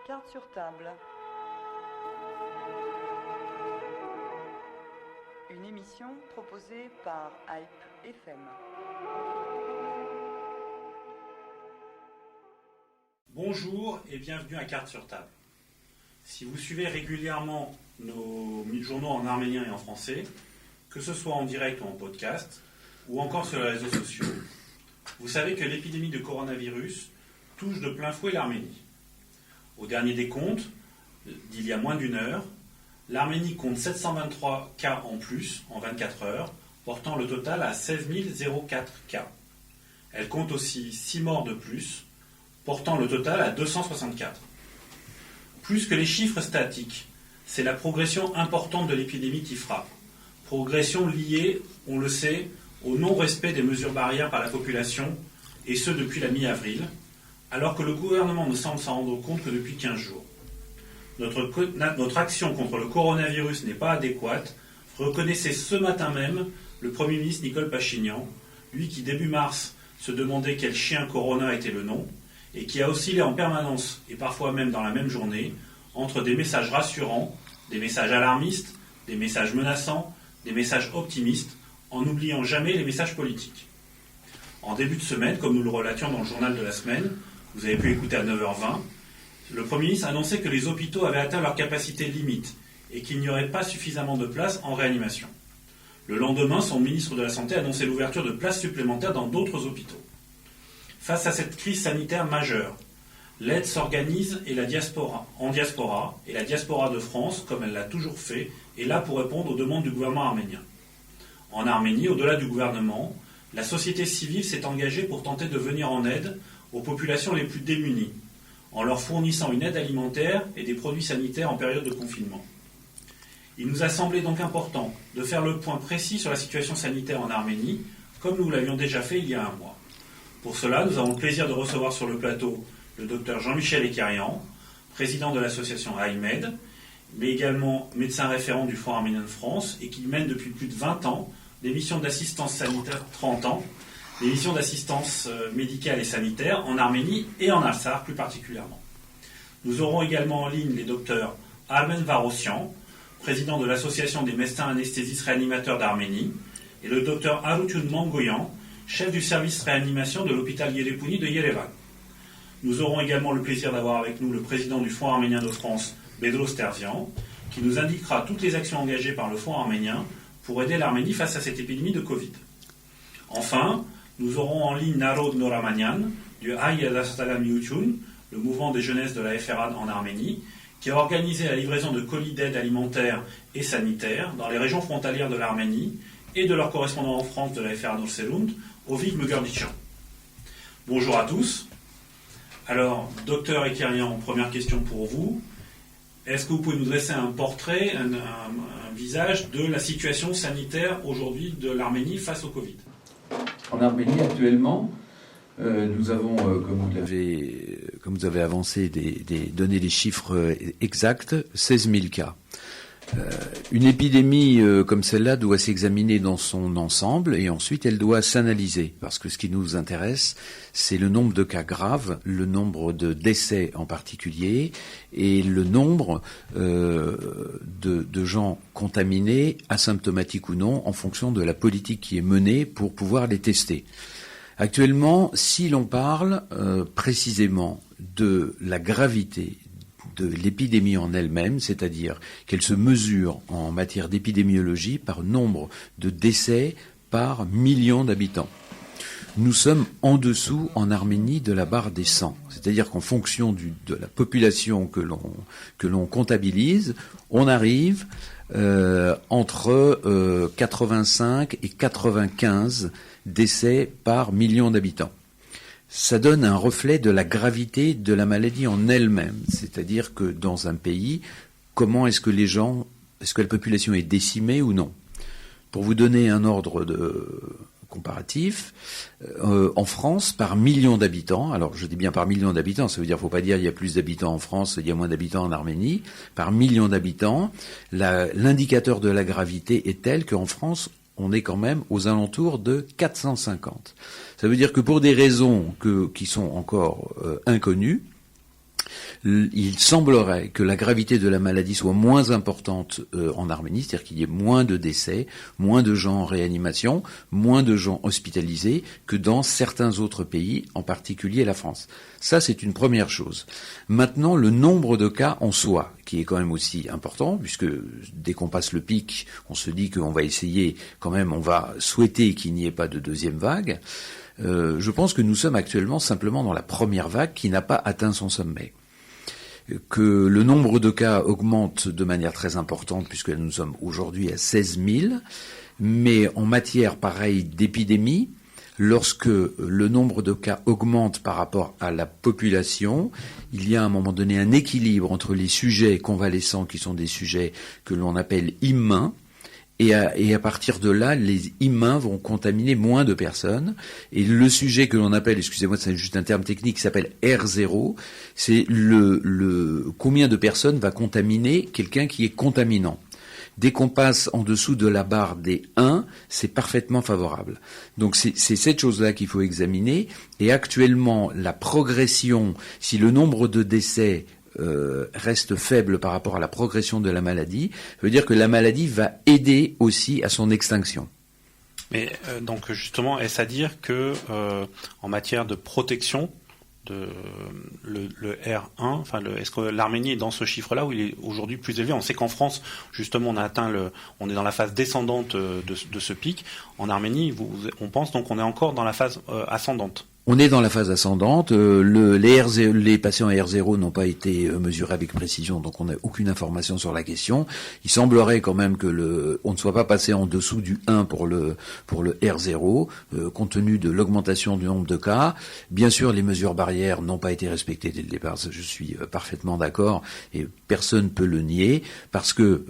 Carte sur table. Une émission proposée par Hype FM. Bonjour et bienvenue à Carte sur table. Si vous suivez régulièrement nos journaux en arménien et en français, que ce soit en direct ou en podcast, ou encore sur les réseaux sociaux, vous savez que l'épidémie de coronavirus touche de plein fouet l'Arménie. Au dernier décompte, d'il y a moins d'une heure, l'Arménie compte 723 cas en plus en 24 heures, portant le total à 16 004 cas. Elle compte aussi 6 morts de plus, portant le total à 264. Plus que les chiffres statiques, c'est la progression importante de l'épidémie qui frappe. Progression liée, on le sait, au non-respect des mesures barrières par la population, et ce depuis la mi-avril, alors que le gouvernement ne semble s'en rendre compte que depuis 15 jours. Notre action contre le coronavirus n'est pas adéquate, reconnaissait ce matin même le Premier ministre Nicole Pachinian, lui qui début mars se demandait quel chien Corona était le nom, et qui a oscillé en permanence, et parfois même dans la même journée, entre des messages rassurants, des messages alarmistes, des messages menaçants, des messages optimistes, en n'oubliant jamais les messages politiques. En début de semaine, comme nous le relations dans le journal de la semaine, vous avez pu écouter à 9h20, le Premier ministre annonçait que les hôpitaux avaient atteint leur capacité limite et qu'il n'y aurait pas suffisamment de places en réanimation. Le lendemain, son ministre de la Santé annonçait l'ouverture de places supplémentaires dans d'autres hôpitaux. Face à cette crise sanitaire majeure, l'aide s'organise en diaspora, et la diaspora de France, comme elle l'a toujours fait, est là pour répondre aux demandes du gouvernement arménien. En Arménie, au-delà du gouvernement, la société civile s'est engagée pour tenter de venir en aide aux populations les plus démunies, en leur fournissant une aide alimentaire et des produits sanitaires en période de confinement. Il nous a semblé donc important de faire le point précis sur la situation sanitaire en Arménie, comme nous l'avions déjà fait il y a un mois. Pour cela, nous avons le plaisir de recevoir sur le plateau le docteur Jean-Michel Ekarian, président de l'association AIMED, mais également médecin référent du Fonds arménien de France et qui mène depuis plus de 20 ans des missions d'assistance sanitaire, 30 ans, des missions d'assistance médicale et sanitaire en Arménie et en Artsakh plus particulièrement. Nous aurons également en ligne les docteurs Armen Varossian, président de l'association des médecins anesthésistes réanimateurs d'Arménie, et le docteur Arutun Mangoyan, chef du service réanimation de l'hôpital Yerepouni de Yerevan. Nous aurons également le plaisir d'avoir avec nous le président du Fonds arménien de France, Bedros Terzian, qui nous indiquera toutes les actions engagées par le Fonds arménien pour aider l'Arménie face à cette épidémie de Covid. Enfin, nous aurons en ligne Narod Noramanian, du Hayadastalam Yutun, le mouvement des jeunesses de la FRA en Arménie, qui a organisé la livraison de colis d'aide alimentaire et sanitaire dans les régions frontalières de l'Arménie et de leur correspondant en France de la FRA Norselund, Ovig Mugurdichan. Bonjour à tous. Alors, docteur Ekarian, première question pour vous. Est-ce que vous pouvez nous dresser un portrait, un visage de la situation sanitaire aujourd'hui de l'Arménie face au Covid ? En Arménie, actuellement, nous avons, comme vous avez avancé, donné les chiffres exacts, 16 000 cas. Une épidémie comme celle-là doit s'examiner dans son ensemble et ensuite elle doit s'analyser parce que ce qui nous intéresse, c'est le nombre de cas graves, le nombre de décès en particulier et le nombre de gens contaminés, asymptomatiques ou non, en fonction de la politique qui est menée pour pouvoir les tester. Actuellement, si l'on parle précisément de la gravité de l'épidémie en elle-même, c'est-à-dire qu'elle se mesure en matière d'épidémiologie par nombre de décès par million d'habitants. Nous sommes en dessous, en Arménie, de la barre des 100. C'est-à-dire qu'en fonction de la population que l'on comptabilise, on arrive entre 85 et 95 décès par million d'habitants. Ça donne un reflet de la gravité de la maladie en elle-même. C'est-à-dire que dans un pays, est-ce que la population est décimée ou non ? Pour vous donner un ordre de comparatif, en France, par million d'habitants, alors je dis bien par million d'habitants, ça veut dire, faut pas dire il y a plus d'habitants en France, il y a moins d'habitants en Arménie, par million d'habitants, l'indicateur de la gravité est tel qu'en France, on est quand même aux alentours de 450. Ça veut dire que pour des raisons qui sont encore inconnues, il semblerait que la gravité de la maladie soit moins importante en Arménie, c'est-à-dire qu'il y ait moins de décès, moins de gens en réanimation, moins de gens hospitalisés que dans certains autres pays, en particulier la France. Ça, c'est une première chose. Maintenant, le nombre de cas en soi, qui est quand même aussi important, puisque dès qu'on passe le pic, on se dit qu'on va essayer, quand même, on va souhaiter qu'il n'y ait pas de deuxième vague. Je pense que nous sommes actuellement simplement dans la première vague qui n'a pas atteint son sommet. Que le nombre de cas augmente de manière très importante, puisque nous sommes aujourd'hui à 16 000, mais en matière pareille d'épidémie, lorsque le nombre de cas augmente par rapport à la population, il y a à un moment donné un équilibre entre les sujets convalescents, qui sont des sujets que l'on appelle humains, et à partir de là, les humains vont contaminer moins de personnes. Et le sujet que l'on appelle, excusez-moi, c'est juste un terme technique, qui s'appelle R0, c'est le combien de personnes va contaminer quelqu'un qui est contaminant. Dès qu'on passe en dessous de la barre des 1, c'est parfaitement favorable. Donc c'est cette chose-là qu'il faut examiner. Et actuellement, la progression, si le nombre de décès reste faible par rapport à la progression de la maladie, ça veut dire que la maladie va aider aussi à son extinction. Mais donc justement, est-ce à dire que en matière de protection, le R1, enfin est-ce que l'Arménie est dans ce chiffre-là où il est aujourd'hui plus élevé? On sait qu'en France, justement, on est dans la phase descendante de ce pic. En Arménie, on pense donc qu'on est encore dans la phase ascendante. On est dans la phase ascendante. Les patients R0 n'ont pas été mesurés avec précision, donc on n'a aucune information sur la question. Il semblerait quand même que on ne soit pas passé en dessous du 1 pour le R0, compte tenu de l'augmentation du nombre de cas. Bien sûr, les mesures barrières n'ont pas été respectées dès le départ. Ça, je suis parfaitement d'accord et personne ne peut le nier, parce que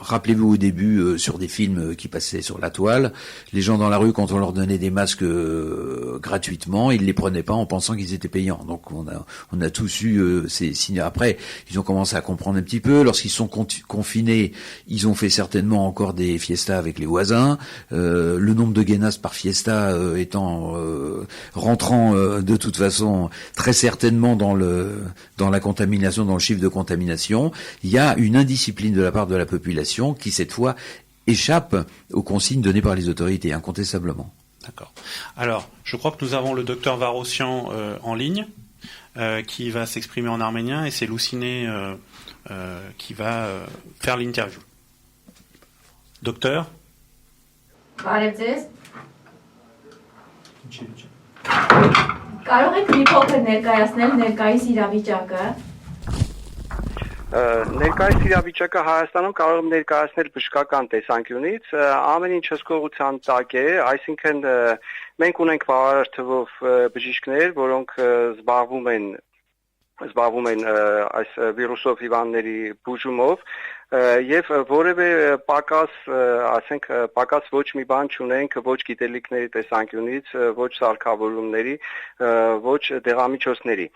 rappelez-vous au début sur des films qui passaient sur la toile, les gens dans la rue, quand on leur donnait des masques gratuitement, ils les prenaient pas en pensant qu'ils étaient payants. Donc on a tous eu ces signes. Après, ils ont commencé à comprendre un petit peu. Lorsqu'ils sont confinés, ils ont fait certainement encore des fiestas avec les voisins. Le nombre de guénas par fiesta rentrant de toute façon très certainement dans la contamination, dans le chiffre de contamination, il y a une indiscipline de la part de la population qui cette fois échappe aux consignes données par les autorités, incontestablement. D'accord. Alors, je crois que nous avons le docteur Varossian en ligne, qui va s'exprimer en arménien, et c'est Louciné qui va faire l'interview. Docteur? Բարև ձեզ։ Կարող եք մի փոքր ներկայացնել ներկայիս իրավիճակը։ Ներկայիս իրավիճակը Հայաստանում կարող եմ ներկայացնել բժշկական տեսանկյունից, ամեն ինչ հսկողության տակ է, այսինքն մենք ունենք բավարար թվով բժիշկներ, որոնք զբաղվում են այս վիրուսով հիվանդների բուժումով, եւ որևէ պակաս ոչ մի բան չունենք, ոչ գիտելիքների տեսանկյունից, ոչ սարքավորումների, ոչ դեղամիջոցների։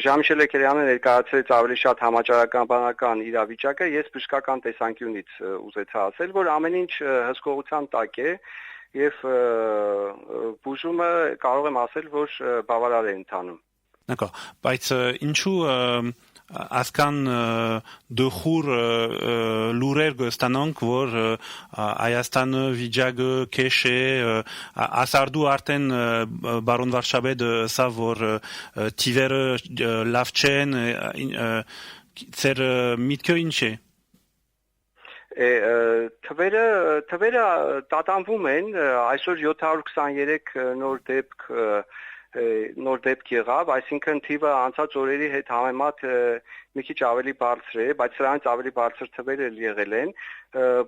Ժամիշել Էքերյանը ներկայացրեց ավելի շատ համաճարակական բանական իրավիճակը, ես բժշկական տեսանկյունից ուզեցա ասել, որ ամեն ինչ հսկողության տակ է եւ բուժումը կարող եմ ասել, որ բավարար է ընթանում։ D'accord. Բայց ինչու ասկան դխուր լուրեր կստանանք, որ Հայաստանը վիճակը քեշ է, ասարդու արդեն բարոն Վարշաբեդը ասա, որ թիվերը լավ չեն, ծեր միտքը ինչ է։ Թվերը տատանվում են, այսօր 723 նոր դեպք եղավ, այսինքն թիվը անցած օրերի հետ համեմատ մի քիչ ավելի բարձր է, բայց սրանից ավելի բարձր թվեր էլ եղել են,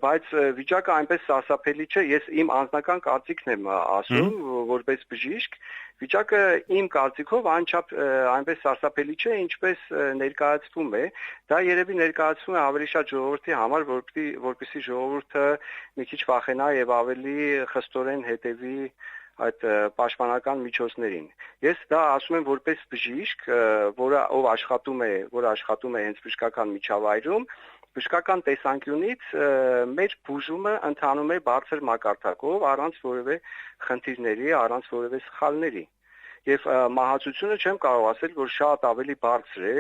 բայց վիճակը այնպես սարսափելի չէ, ես իմ անձնական կարծիքն եմ ասում, որպես բժիշկ, վիճակը իմ կարծիքով այնպես սարսափելի չէ, ինչպես ներկայացվում է, դա երևի ներկայացվում է ավելի շատ ժողովրդի համար, որպեսզի ժողովուրդը մի քիչ վախենա եւ ավելի խստորեն հետևի այդ պաշտպանական միջոցներին։ Ես դա ասում եմ որպես բժիշկ, ով աշխատում է հենց բժշկական միջավայրում, բժշկական տեսանկյունից մեր բուժումը ընթանում է բարձր մակարդակով, առանց որևէ խնդիրների, առանց որևէ սխալների։ Եվ մահացությունը չեմ կարող ասել, որ շատ ավելի բարձր է,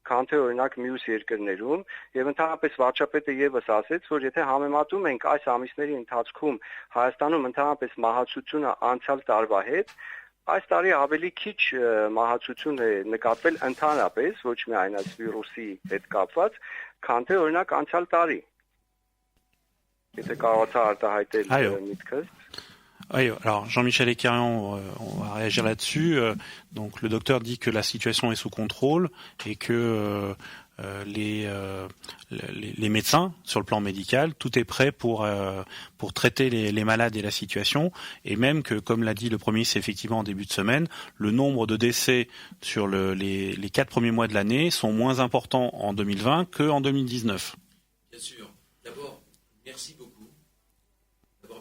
քան թե օրինակ մյուս երկրներում, եւ ընդհանրապես վարչապետը եւս ասաց, որ եթե համեմատում ենք այս ամիսների ընթացքում Հայաստանում ընդհանրապես մահացությունը անցյալ տարվա հետ, այս տարի ավելի քիչ մահացություն է նկատվել ընդհանրապես, ոչ միայն այս վիրուսի հետ կապված, քան թե օրինակ անցյալ տարի։ Եթե կարողացա արտահայտել միտքս։ Alors Jean-Michel Ekarian, on va réagir là-dessus. Donc le docteur dit que la situation est sous contrôle et que les médecins, sur le plan médical, tout est prêt pour traiter les malades et la situation, et même que, comme l'a dit le Premier ministre effectivement en début de semaine, le nombre de décès sur les 4 premiers mois de l'année sont moins importants en 2020 qu'en 2019. Bien sûr. D'abord, merci beaucoup.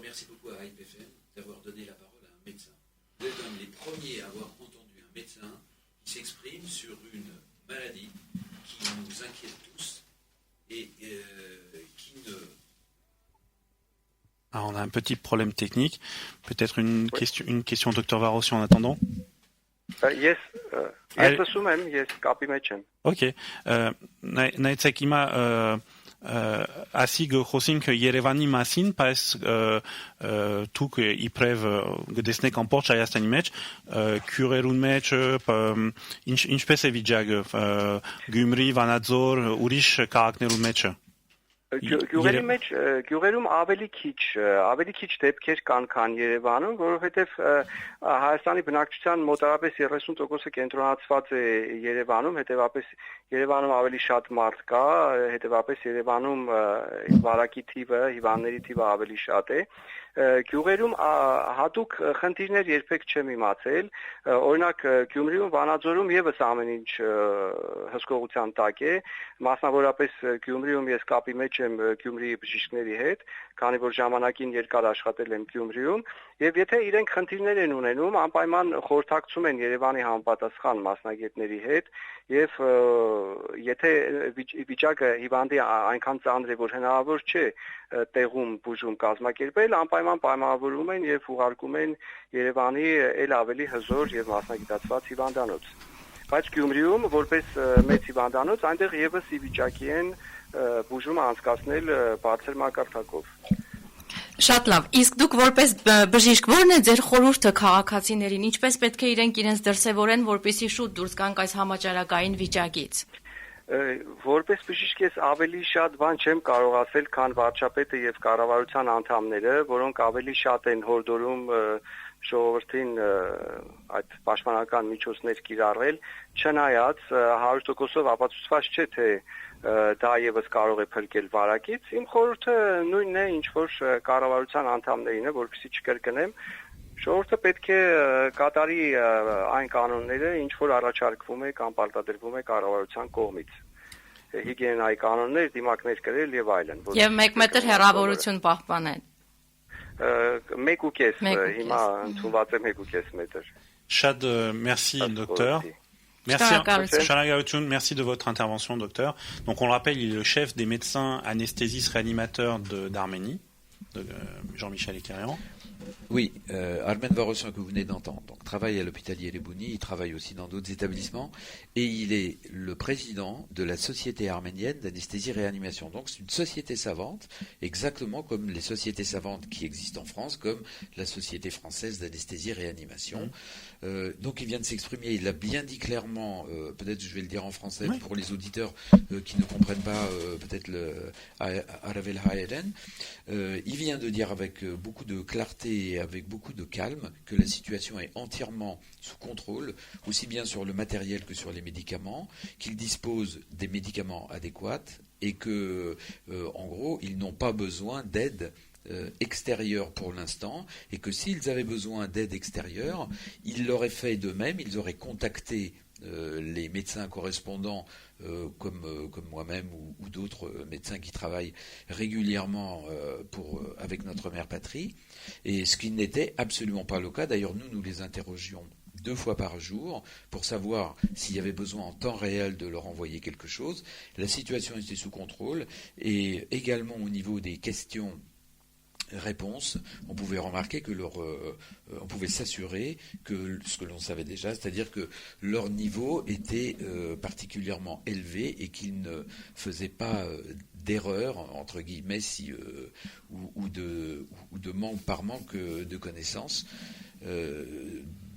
Merci beaucoup à IPFM d'avoir donné la parole à un médecin. Vous êtes un des premiers à avoir entendu un médecin qui s'exprime sur une maladie qui nous inquiète tous et qui ne... Alors on a un petit problème technique. Peut-être une question, Dr Varossi, en attendant. Yes, yes, copy match. Ok. Նայեցեք հիմա ասի գխոսինք Երևանի մասին, բայց դուք իբրև գտեսնեք ամբողջ Հայաստանի մեջ քյուրերուն մեջ ինչպես է վիճակը Գյումրի, Վանաձոր, ուրիշ քաղաքներու մեջ։ Գյուղերում ավելի քիչ դեպքեր կան, քան Երևանում, որովհետև Հայաստանի բնակչության մոտավորապես 30%-ը կենտրոնացված է Երևանում, հետևաբար Երևանում ավելի շատ մարդ կա, հետևաբար Երևանում վարակի թիվը, հիվանդների թիվը ավելի շատ է։ Գյուղերում հատուկ խնդիրներ երբեք չեմ իմացել, օրինակ Գյումրիում, Վանաձորում եւս ամեն ինչ հսկողության տակ է, մասնավորապես Գյումրիում ես կապի մեջ եմ Գյումրիի բժիշկների հետ, քանի որ ժամանակին երկար աշխատել եմ Գյումրիում, եւ եթե իրենք խնդիրներ են ունենում, անպայման խորհրդակցում են Երևանի համապատասխան մասնագետների հետ, եւ եթե վիճակը հիվանդի այնքան ծանր է, որ հնարավոր չէ տեղում բուժում կազմակերպել, անպայման պայմանավորում են եւ ուղարկում են Երևանի ել ավելի հզոր եւ մասնագիտացված հիվանդանոց։ Բայց Գյումրիում որպես մեծ հիվանդանոց այնտեղ եւս ի վիճակի են բուժումը անցկացնել բարձր մակարդակով։ Շատ լավ։ Իսկ դուք որպես բժիշկ ո՞րն է ձեր խորհուրդը քաղաքացիներին, ինչպես պետք է իրենք իրենց դրսևորեն, որպեսզի շուտ դուրս գանք այս համաճարակային վիճակից։ Որպես բժիշկ ես ավելի շատ բան չեմ կարող ասել, քան վարչապետը եւ կառավարության անդամները, որոնք ավելի շատ են հորդորում ժողովրդին այդ պաշտպանական միջոցներ կիրառել, չնայած 100%-ով ապացուցված չէ, թե դա եւս կարող է փրկել վարակից։ Իմ խորհուրդը նույնն է, ինչ որ կառավարության անդամներին է, որովհետեւ չկրկնեմ, ժողովուրդը պետք է կատարի այն կանոնները, ինչ որ առաջարկվում է կամ պարտադրվում է կառավարության կողմից։ Հիգիենայի կանոններ, դիմակներ կրել եւ այլն։ Եվ 1 մետր հեռավորություն պահպանել։ 1.5 հիմա ընդունված է 1.5 մետր։ Շատ merci docteur. Merci de votre intervention, docteur. Donc, on le rappelle, il est le chef des médecins anesthésistes réanimateurs d'Arménie, Jean-Michel Ekarian. Oui, Armen Varossian que vous venez d'entendre, donc travaille à l'hôpital Yelebouni, il travaille aussi dans d'autres établissements, et il est le président de la Société arménienne d'anesthésie-réanimation. Donc c'est une société savante, exactement comme les sociétés savantes qui existent en France, comme la Société française d'anesthésie-réanimation. Donc il vient de s'exprimer, il l'a bien dit clairement, peut-être je vais le dire en français pour les auditeurs qui ne comprennent pas peut-être le Aravel Haeren. Il vient de dire avec beaucoup de clarté et avec beaucoup de calme que la situation est entièrement sous contrôle, aussi bien sur le matériel que sur les médicaments, qu'il dispose des médicaments adéquats et que, en gros, ils n'ont pas besoin d'aide extérieure pour l'instant, et que s'ils avaient besoin d'aide extérieure, ils l'auraient fait d'eux-mêmes, ils auraient contacté les médecins correspondants comme moi-même ou d'autres médecins qui travaillent régulièrement avec notre mère patrie, et ce qui n'était absolument pas le cas. D'ailleurs, nous les interrogions 2 fois par jour pour savoir s'il y avait besoin en temps réel de leur envoyer quelque chose. La situation était sous contrôle, et également au niveau des questions réponse, on pouvait remarquer que on pouvait s'assurer que ce que l'on savait déjà, c'est-à-dire que leur niveau était particulièrement élevé et qu'ils ne faisaient pas d'erreur entre guillemets ou de manque par manque de connaissances.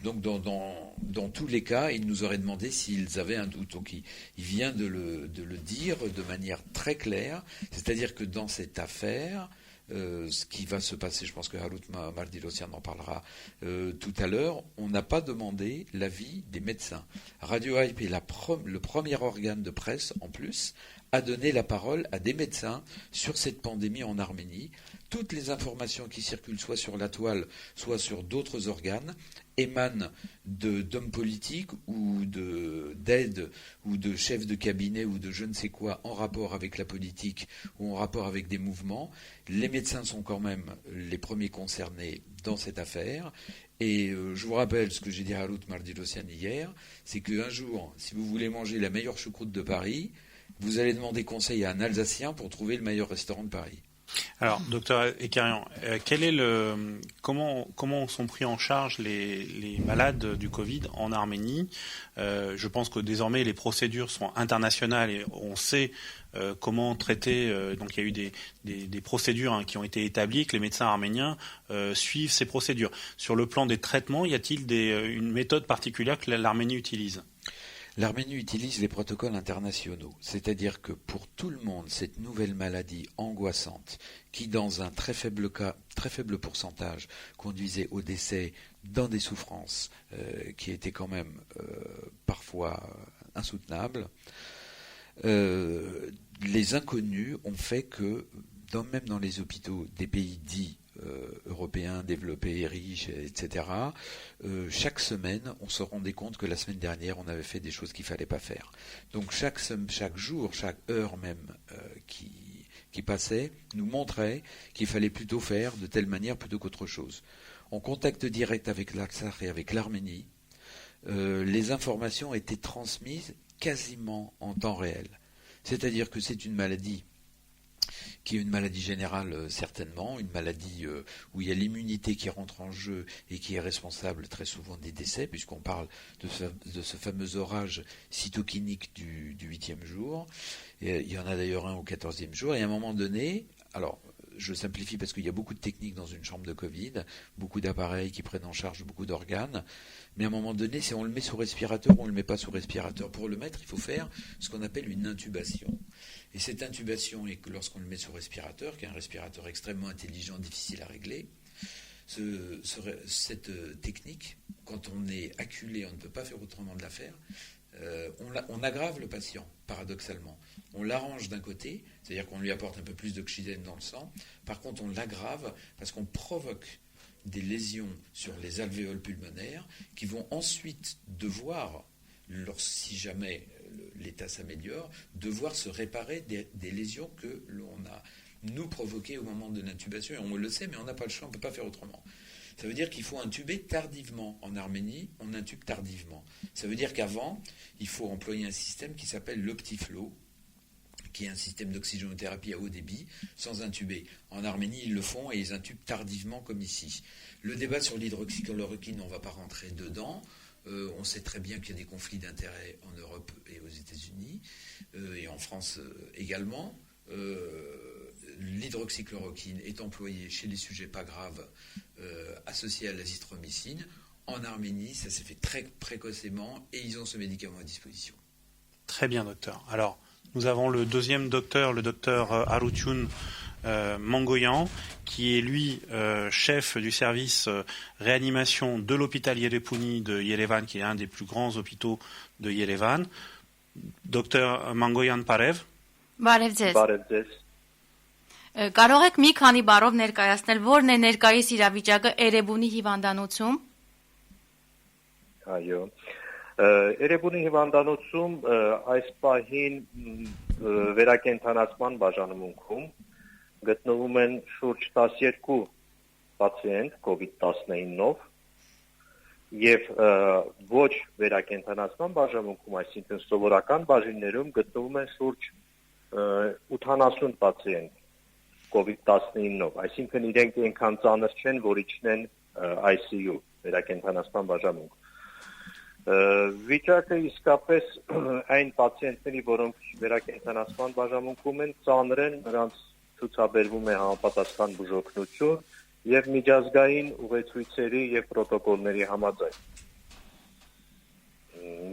Donc dans tous les cas, il nous aurait demandé s'ils avaient un doute. Donc il vient de le dire de manière très claire, c'est-à-dire que dans cette affaire, ce qui va se passer, je pense que Harut Mardirossian en parlera tout à l'heure, on n'a pas demandé l'avis des médecins. Radio Hype est le premier organe de presse, en plus, à donner la parole à des médecins sur cette pandémie en Arménie. Toutes les informations qui circulent soit sur la toile, soit sur d'autres organes, émanent d'hommes politiques ou d'aides ou de chefs de cabinet ou de je ne sais quoi en rapport avec la politique ou en rapport avec des mouvements. Les médecins sont quand même les premiers concernés dans cette affaire. Et je vous rappelle ce que j'ai dit à Harut Mardirossian hier, c'est qu'un jour, si vous voulez manger la meilleure choucroute de Paris, vous allez demander conseil à un Alsacien pour trouver le meilleur restaurant de Paris. Alors, docteur Ekarian, comment sont pris en charge les malades du Covid en Arménie ? Je pense que désormais les procédures sont internationales et on sait comment traiter. Donc, il y a eu des procédures qui ont été établies, que les médecins arméniens suivent ces procédures. Sur le plan des traitements, y a-t-il une méthode particulière que l'Arménie utilise ? L'Arménie utilise les protocoles internationaux, c'est-à-dire que pour tout le monde, cette nouvelle maladie angoissante, qui dans un très faible pourcentage, conduisait au décès dans des souffrances qui étaient quand même parfois insoutenables, les inconnus ont fait que, même dans les hôpitaux des pays dits européens, développés, riches, etc., chaque semaine, on se rendait compte que la semaine dernière, on avait fait des choses qu'il ne fallait pas faire. Donc chaque jour, chaque heure même qui passait, nous montrait qu'il fallait plutôt faire de telle manière plutôt qu'autre chose. En contact direct avec l'Artsakh et avec l'Arménie, les informations étaient transmises quasiment en temps réel. C'est-à-dire que c'est une maladie qui est une maladie générale certainement, une maladie où il y a l'immunité qui rentre en jeu et qui est responsable très souvent des décès, puisqu'on parle de ce fameux orage cytokinique du 8e jour. Et il y en a d'ailleurs un au 14e jour, et à un moment donné, alors je simplifie parce qu'il y a beaucoup de techniques dans une chambre de Covid, beaucoup d'appareils qui prennent en charge beaucoup d'organes, mais à un moment donné, si on le met sous respirateur ou on ne le met pas sous respirateur. Pour le mettre, il faut faire ce qu'on appelle une intubation. Et cette intubation, et que lorsqu'on le met sous respirateur, qui est un respirateur extrêmement intelligent, difficile à régler, cette technique, quand on est acculé, on ne peut pas faire autrement de la faire, on aggrave le patient, paradoxalement. On l'arrange d'un côté, c'est-à-dire qu'on lui apporte un peu plus d'oxygène dans le sang. Par contre, on l'aggrave parce qu'on provoque des lésions sur les alvéoles pulmonaires qui vont ensuite devoir, si jamais l'état s'améliore, devoir se réparer des lésions que l'on a, nous, provoquées au moment de l'intubation. Et on le sait, mais on n'a pas le choix, on ne peut pas faire autrement. Ça veut dire qu'il faut intuber tardivement. En Arménie, on intube tardivement. Ça veut dire qu'avant, il faut employer un système qui s'appelle l'Optiflow, qui est un système d'oxygénothérapie à haut débit, sans intuber. En Arménie, ils le font et ils intubent tardivement, comme ici. Le débat sur l'hydroxychloroquine, on ne va pas rentrer dedans. On sait très bien qu'il y a des conflits d'intérêts en Europe et aux États-Unis, et en France également. L'hydroxychloroquine est employée chez les sujets pas graves associés à l'azithromycine. En Arménie, ça s'est fait très précocement et ils ont ce médicament à disposition. Très bien, docteur. Alors, nous avons le deuxième docteur, le docteur Harutun Mangoyan, qui est lui chef du service réanimation de l'hôpital Yerepouni de Yerevan, qui est un des plus grands hôpitaux de Yerevan. Docteur Mangoyan Parev. Բարև ձեզ։ Բարև ձեզ։ Կարող եք մի քանի բառով ներկայացնել որն է ներկայիս իրավիճակը Էրեբունի հիվանդանոցում։ Այո։ Էրեբունի հիվանդանոցում այս պահին վերակենդանացման բաժանմունքում գտնվում են շուրջ 12 պացիենտ COVID-19-ով եւ ոչ վերակենդանացման բաժանմունքում, այսինքն սովորական բաժիններում գտնվում են շուրջ 80 պացիենտ։ COVID-19-ով, այսինքն իրենք այնքան ծանր չեն, որ իջնեն ICU, վերակենդանացման բաժանմունք։ Վիճակը իսկապես այն պացիենտների, որոնք վերակենդանացման բաժանմունքում են, ծանր են, նրանց ցուցաբերվում է համապատասխան բուժօգնություն եւ միջազգային ուղեցույցերի եւ պրոտոկոլների համաձայն։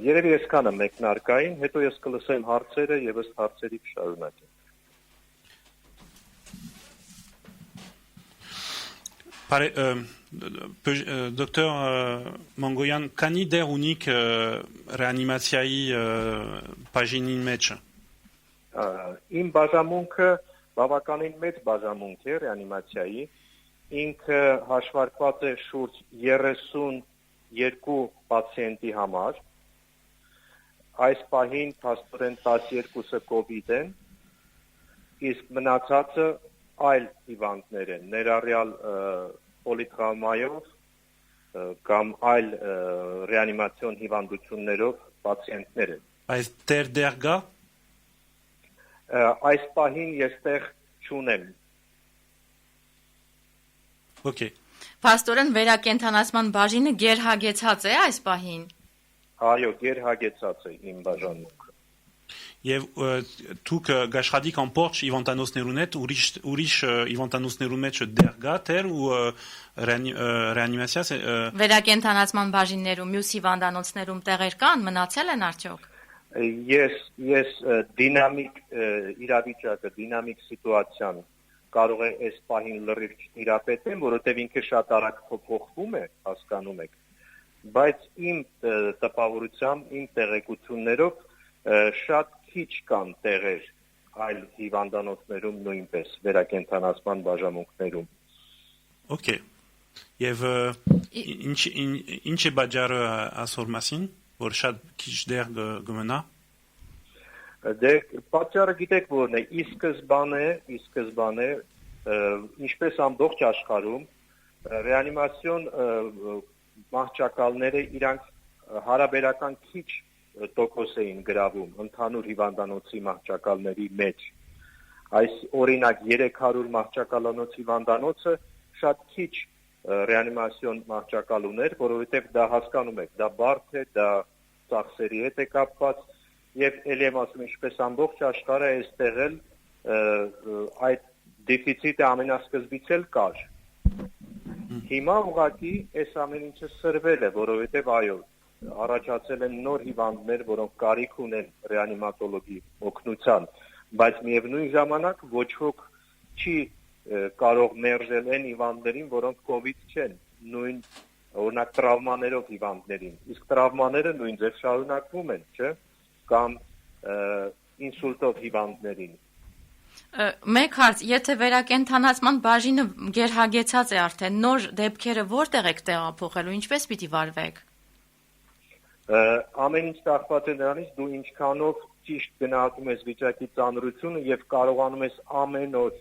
Երևի այսքանը մեկնարկային, հետո ես կլսեմ հարցերը եւ ըստ հարցերի կշարունակեմ։ Docteur Mangoyan, քանի դեր ունիք ռեանիմացիայի բաժինի մեջ։ Իմ բաժանմունքը բավականին մեծ բաժանմունք է ռեանիմացիայի, ինքը հաշվարկված է շուրջ 32 պացիենտի համար, այս պահին փաստորեն 12-ը COVID են, իսկ մնացածը այլ հիվանդներ են, ներառյալ պոլիտրավմայով կամ այլ ռեանիմացիոն հիվանդություններով պացիենտներ են։ Այս դեր գա։ Այս պահին ես տեղ չունեմ։ Okay. Փաստորեն վերակենդանացման բաժինը գերհագեցած է այս պահին։ Այո, գերհագեցած է իմ բաժանմունքը։ Եվ դուք գաշխատիք ամբողջ հիվանդանոցներուն հետ, ուրիշ հիվանդանոցներուն մեջ դեր գա, թեր ու ռեանիմացիա վերակենդանացման բաժիններում, մյուս հիվանդանոցներում տեղեր կան, մնացել են արդյոք։ Ես դինամիկ իրավիճակը, դինամիկ սիտուացիան կարող է այս պահին լրիվ չտիրապետեմ, որովհետև ինքը շատ արագ փոխվում է, հասկանում եք, բայց իմ տպավորությամբ, իմ տեղեկություններով շատ քիչ կան տեղեր այլ հիվանդանոցներում նույնպես վերակենդանացման բաժանմունքներում։ Okay. Եվ ինչ է բաժարը ասոր մասին, որ շատ քիչ դեր գմնա։ Դե պատճառը գիտեք որն է, ի սկզբանե ինչպես ամբողջ աշխարհում ռեանիմացիոն մահճակալները իրանք հարաբերական քիչ տոկոս էին գրավում ընդհանուր հիվանդանոցի մահճակալների մեջ։ Այս օրինակ 300 մահճակալանոց հիվանդանոցը շատ քիչ ռեանիմացիոն մահճակալ ուներ, որովհետև դա հասկանում եք, դա բարդ է, դա ծախսերի հետ է կապված եւ ելի եմ ասում ինչպես ամբողջ աշխարհը այստեղ էլ այդ դեֆիցիտը ամենասկզբից էլ կար։ Հիմա ուղղակի այս ամեն ինչը սրվել է, որովհետև այո, առաջացել են նոր հիվանդներ, որոնք կարիք ունեն ռեանիմատոլոգի օգնության, բայց միևնույն ժամանակ ոչ ոք չի կարող մերժել այն հիվանդներին, որոնք COVID չեն, նույն օրինակ տրավմաներով հիվանդներին, իսկ տրավմաները նույն ձև շարունակվում են, չէ՞, կամ ինսուլտով հիվանդներին։ Մեկ հարց, եթե վերակենդանացման բաժինը գերհագեցած է արդեն, նոր դեպքերը որտեղ եք տեղափոխելու, ինչպես պիտի վարվեք։ Ամեն ինչ կախված է նրանից, դու ինչքանով ճիշտ գնահատում ես վիճակի ծանրությունը եւ կարողանում ես ամեն օր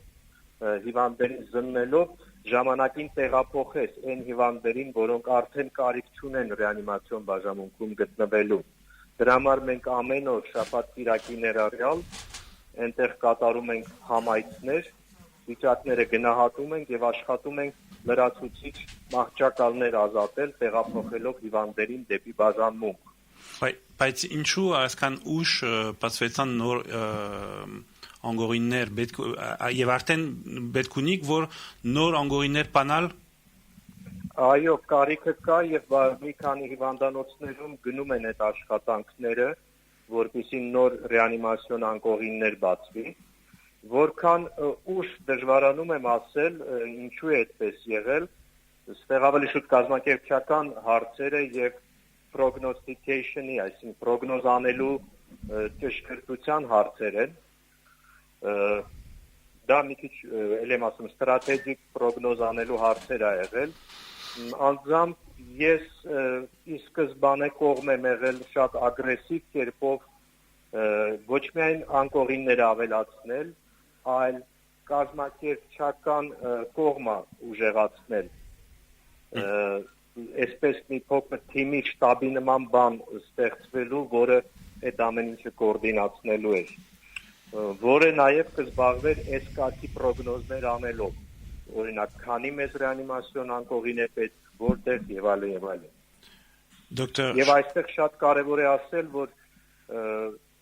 հիվանդներին զննելով ժամանակին տեղափոխես այն հիվանդներին, որոնք արդեն կարիք չունեն ռեանիմացիոն բաժանմունքում գտնվելու։ Դրա համար մենք ամեն օր շաբաթ-կիրակի ներառյալ այնտեղ կատարում ենք համայնքներ, վիճակները գնահատում ենք եւ աշխատում ենք լրացուցիչ մահճակալներ ազատել, տեղափոխելով հիվանդերին դեպի բաժանմունք։ Բայց ինչու այսքան ուշ բացվեցան նոր անգորիններ եւ արդեն պետք ունիք, որ նոր անգորիններ բանալ։ Այո, կարիքը կա եւ մի քանի հիվանդանոցներում գնում են այդ աշխատանքները, որպեսզի նոր ռեանիմացիոն անգորիններ բացվի։ Որքան ուշ դժվարանում եմ ասել, ինչու է այդպես եղել, այստեղ ավելի շուտ կազմակերպչական հարցերը եւ prognostication-ի, այսինքն պրոգնոզ անելու ճշգրտության հարցեր են։ Դա մի քիչ էլ եմ ասում ստրատեգիկ պրոգնոզ անելու հարցեր ա եղել։ Անձամբ ես ի սկզբանե կողմ եմ եղել շատ ագրեսիվ կերպով ոչ միայն անկողինները ավելացնել, այլ կազմակերպչական կողմը ուժեղացնել։ Այսպես մի փոքր թիմի շտաբի նման բան ստեղծվելու, որը այդ ամեն ինչը կոորդինացնելու էր։ որը նաև կզբաղվեր այս կարգի պրոգնոզներ անելով։ Օրինակ, քանի մեծ ռեանիմասիոն անկողին է պետք, որտեղ եւ այլն եւ այլն։ Դոկտոր Եվ այստեղ շատ կարևոր է ասել, որ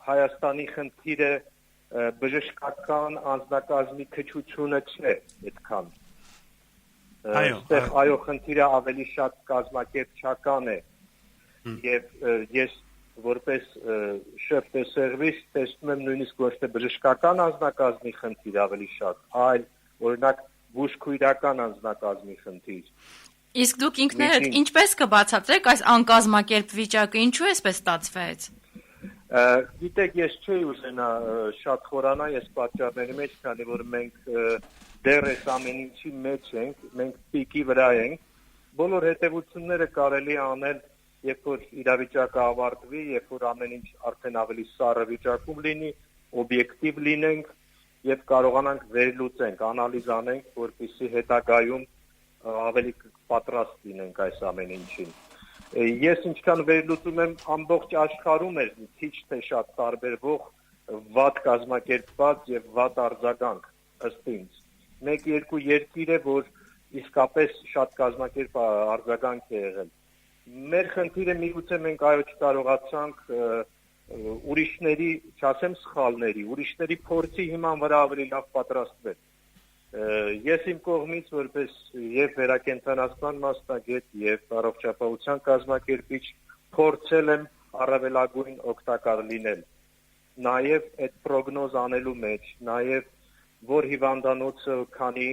Հայաստանի խնդիրը բժշկական անձնակազմի քչությունը չէ այդքան։ Այո, խնդիրը ավելի շատ կազմակերպչական է։ Եվ ես որպես շեֆ դե սերվիս տեսնում եմ նույնիսկ ոչ թե բժշկական անձնակազմի խնդիր ավելի շատ, այլ օրինակ բուժքույրական անձնակազմի խնդիր։ Իսկ դուք ինքներդ ինչպես կբացատրեք այս անկազմակերպ վիճակը, ինչու էսպես ստացվեց։ Գիտեք, ես չէի ուզենա շատ խորանալ այս պատճառների մեջ, քանի որ մենք դեռ այս ամեն ինչի մեջ ենք, մենք պիկի վրա ենք, բոլոր հետևությունները կարելի անել, երբ որ իրավիճակը ավարտվի, երբ որ ամեն ինչ արդեն ավելի սառը վիճակում լինի, օբյեկտիվ լինենք եւ կարողանանք վերլուծենք, անալիզ անենք, որպեսզի հետագայում ավելի պատրաստ լինենք այս ամեն ինչին։ Ես ինչքան վերլուծում եմ, ամբողջ աշխարհում է քիչ թե շատ տարբերվող վատ կազմակերպված եւ վատ արձագանք ըստ ինձ։ Մեկ-երկու երկիր է, որ իսկապես շատ կազմակերպ արձագանք է եղել։ Մեր խնդիրը միգուցե մենք այո չկարողացանք ուրիշների, չասեմ սխալների, ուրիշների փորձի հիման վրա ավելի լավ պատրաստվել։ Ես իմ կողմից որպես եւ վերակենդանացման մասնագետ եւ առողջապահության կազմակերպիչ փորձել եմ առավելագույն օգտակար լինել։ Նաեւ այդ պրոգնոզ անելու մեջ, նաեւ որ հիվանդանոցը քանի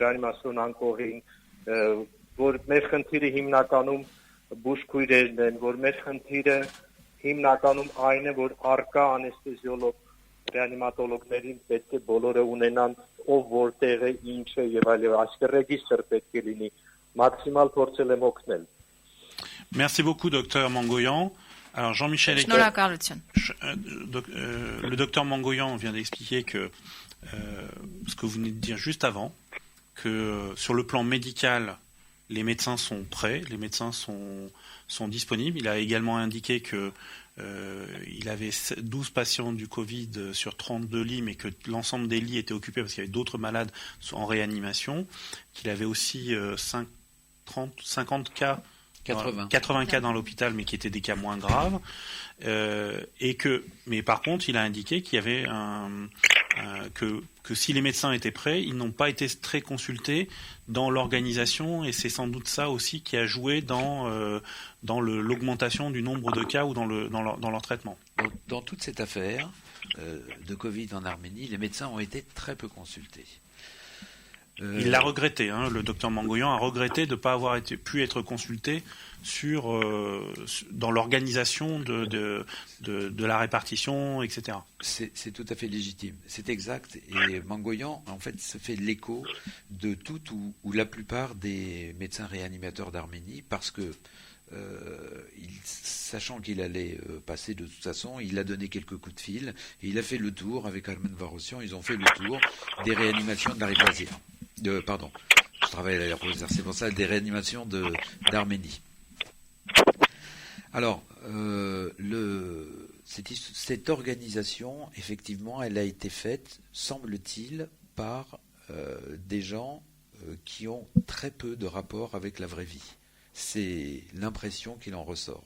ռեանիմասիոն անկողին, որ մեր խնդիրը հիմնականում բուժքույրերն են, որ մեր խնդիրը հիմնականում այն է, որ արկա անեստեզիոլոգ ռեանիմատոլոգներին պետք է բոլորը ունենան, ով որտեղ է, ինչ է եւ այլն, այսինքն ռեգիստր պետք է լինի, մաքսիմալ փորձել եմ օգնել։ Merci beaucoup, docteur Mangoyan. Alors Jean-Michel Eckel, le docteur Mangoyan vient d'expliquer que ce que vous venez de dire juste avant, que sur le plan médical, les médecins sont prêts, les médecins sont disponibles. Il a également indiqué que il avait 12 patients du Covid sur 32 lits, mais que l'ensemble des lits étaient occupés parce qu'il y avait d'autres malades en réanimation, qu'il avait aussi 50 cas, 80 cas dans l'hôpital, mais qui étaient des cas moins graves, mais par contre, il a indiqué qu'il y avait que si les médecins étaient prêts, ils n'ont pas été très consultés dans l'organisation, et c'est sans doute ça aussi qui a joué dans l'augmentation du nombre de cas ou dans leur traitement. Dans toute cette affaire de Covid en Arménie, les médecins ont été très peu consultés. Il l'a regretté, le docteur Mangoyan a regretté de ne pas avoir pu être consulté dans l'organisation de la répartition, etc. C'est tout à fait légitime, c'est exact. Et Mangoyan, en fait, se fait l'écho de tout ou la plupart des médecins réanimateurs d'Arménie, parce que sachant qu'il allait passer de toute façon, il a donné quelques coups de fil et il a fait le tour avec Armen Varossian. Ils ont fait le tour des réanimations de la Rivazia. Je travaille à l'aéroport, c'est pour ça, des réanimations d'Arménie. Alors, cette organisation, effectivement, elle a été faite, semble-t-il, par des gens qui ont très peu de rapport avec la vraie vie. C'est l'impression qu'il en ressort.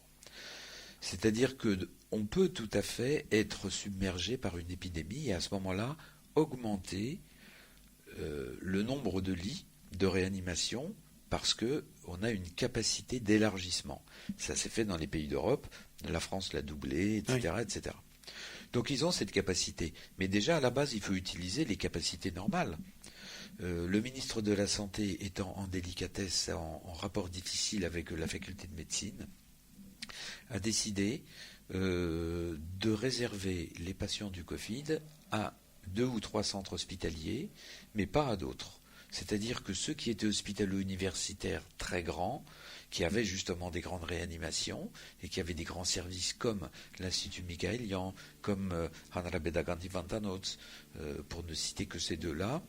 C'est-à-dire qu'on peut tout à fait être submergé par une épidémie et à ce moment-là augmenter le nombre de lits de réanimation parce qu'on a une capacité d'élargissement. Ça s'est fait dans les pays d'Europe, la France l'a doublé, etc., oui. etc. Donc ils ont cette capacité. Mais déjà à la base, il faut utiliser les capacités normales. Le ministre de la Santé étant en délicatesse, en rapport difficile avec la faculté de médecine, a décidé de réserver les patients du Covid à 2 ou 3 centres hospitaliers, mais pas à d'autres. C'est-à-dire que ceux qui étaient hospitalo-universitaires très grands, qui avaient justement des grandes réanimations et qui avaient des grands services comme l'Institut Mikaelian, comme Hanrabeda Gandhi Vantanots, pour ne citer que ces deux-là,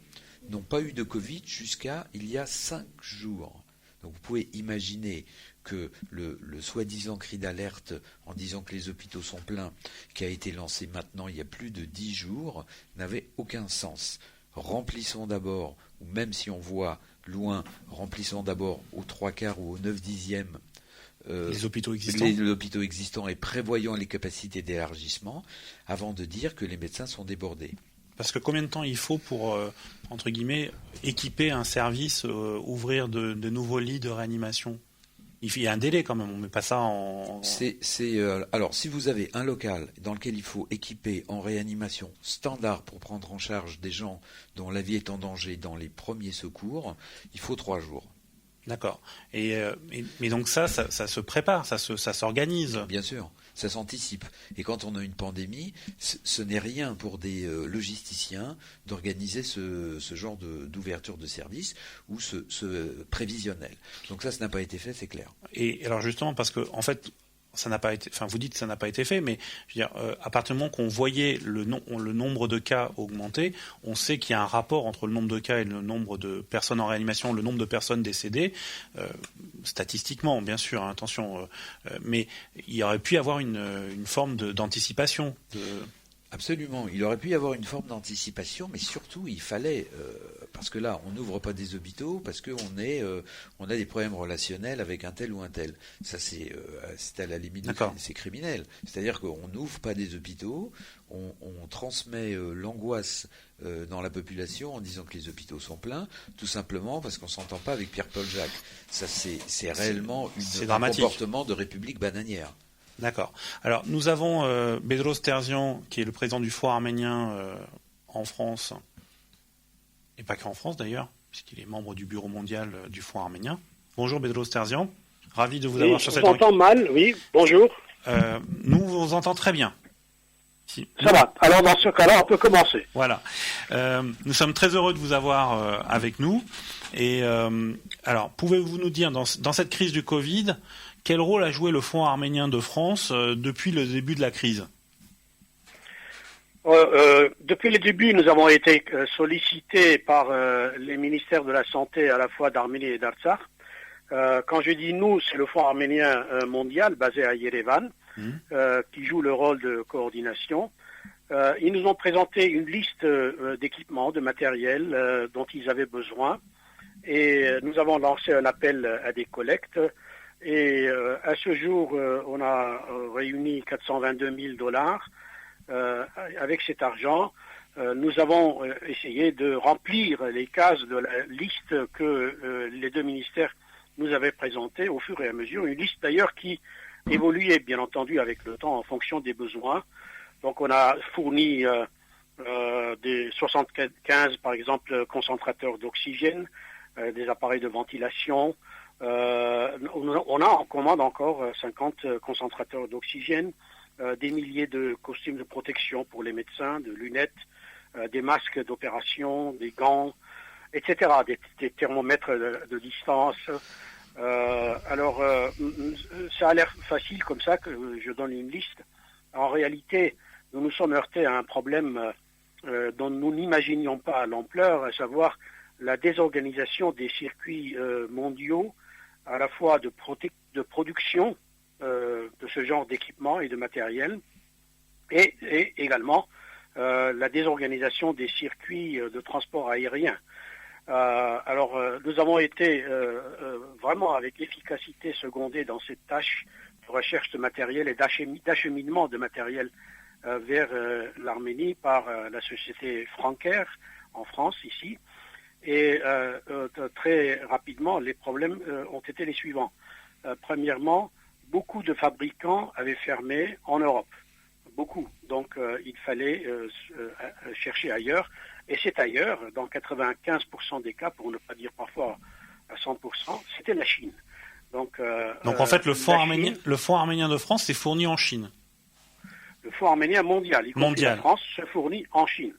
n'ont pas eu de Covid jusqu'à il y a 5 jours. Donc vous pouvez imaginer que le soi-disant cri d'alerte en disant que les hôpitaux sont pleins, qui a été lancé maintenant il y a plus de 10 jours, n'avait aucun sens. Remplissons d'abord, ou même si on voit loin, remplissons d'abord aux 3/4 ou aux 9/10 les hôpitaux existants et prévoyons les capacités d'élargissement avant de dire que les médecins sont débordés. Parce que combien de temps il faut pour, entre guillemets, équiper un service, ouvrir de nouveaux lits de réanimation ? Il y a un délai quand même, on ne met pas ça en... Alors, si vous avez un local dans lequel il faut équiper en réanimation standard pour prendre en charge des gens dont la vie est en danger dans les premiers secours, il faut 3 jours. D'accord. Mais donc ça se prépare, ça s'organise. Bien sûr, ça s'anticipe. Et quand on a une pandémie, ce n'est rien pour des logisticiens d'organiser ce genre d'ouverture de service ou ce prévisionnel. Donc ça n'a pas été fait, c'est clair. Et alors justement, parce que en fait, ça n'a pas été. Enfin, vous dites que ça n'a pas été fait, mais je veux dire, à partir du moment qu'on voyait le nombre de cas augmenter, on sait qu'il y a un rapport entre le nombre de cas et le nombre de personnes en réanimation, le nombre de personnes décédées, statistiquement, bien sûr, hein, attention, mais il y aurait pu y avoir une forme d'anticipation. Absolument, il aurait pu y avoir une forme d'anticipation, mais surtout il fallait, parce que là on n'ouvre pas des hôpitaux, parce qu'on on a des problèmes relationnels avec un tel ou un tel. Ça c'est à la limite, c'est criminel. C'est-à-dire qu'on n'ouvre pas des hôpitaux, on transmet l'angoisse dans la population en disant que les hôpitaux sont pleins, tout simplement parce qu'on s'entend pas avec Pierre-Paul Jacques. Ça c'est réellement un comportement de république bananière. D'accord. Alors, nous avons Bedros Terzian, qui est le président du Foire arménien en France, et pas qu'en France d'ailleurs, puisqu'il est membre du bureau mondial du Foire arménien. Bonjour Bedros Terzian, ravi de vous avoir sur cette... Je vous entends mal, oui, bonjour. Nous vous entendons très bien. Si. Ça va, alors dans ce cas-là, on peut commencer. Voilà. Nous sommes très heureux de vous avoir avec nous. Et alors, pouvez-vous nous dire, dans cette crise du Covid, quel rôle a joué le Fonds arménien de France depuis le début de la crise ? Depuis le début, nous avons été sollicités par les ministères de la Santé à la fois d'Arménie et d'Artsakh. Quand je dis nous, c'est le Fonds arménien mondial basé à Yerevan qui joue le rôle de coordination. Ils nous ont présenté une liste d'équipements, de matériel dont ils avaient besoin et nous avons lancé un appel à des collectes. Et à ce jour, on a réuni $422 000. Avec cet argent, nous avons essayé de remplir les cases de la liste que les deux ministères nous avaient présentée au fur et à mesure. Une liste d'ailleurs qui évoluait bien entendu avec le temps en fonction des besoins. Donc on a fourni des 75 par exemple concentrateurs d'oxygène, des appareils de ventilation. On a en commande encore 50 concentrateurs d'oxygène, des milliers de costumes de protection pour les médecins, de lunettes, des masques d'opération, des gants, etc., des thermomètres de distance. Alors, ça a l'air facile comme ça que je donne une liste. En réalité, nous nous sommes heurtés à un problème dont nous n'imaginions pas l'ampleur, à savoir la désorganisation des circuits mondiaux, à la fois de production de ce genre d'équipement et de matériel, et également la désorganisation des circuits de transport aérien. Alors, nous avons été vraiment avec efficacité secondés dans cette tâche de recherche de matériel et d'acheminement de matériel vers l'Arménie par la société Francaire en France, ici. Et très rapidement, les problèmes ont été les suivants. Premièrement, beaucoup de fabricants avaient fermé en Europe. Beaucoup. Donc, il fallait chercher ailleurs. Et c'est ailleurs, dans 95% des cas, pour ne pas dire parfois à 100%, c'était la Chine. Donc en fait, le Fonds arménien de France, c'est fourni en Chine. Le Fonds arménien mondial, y compris la France, se fournit en Chine.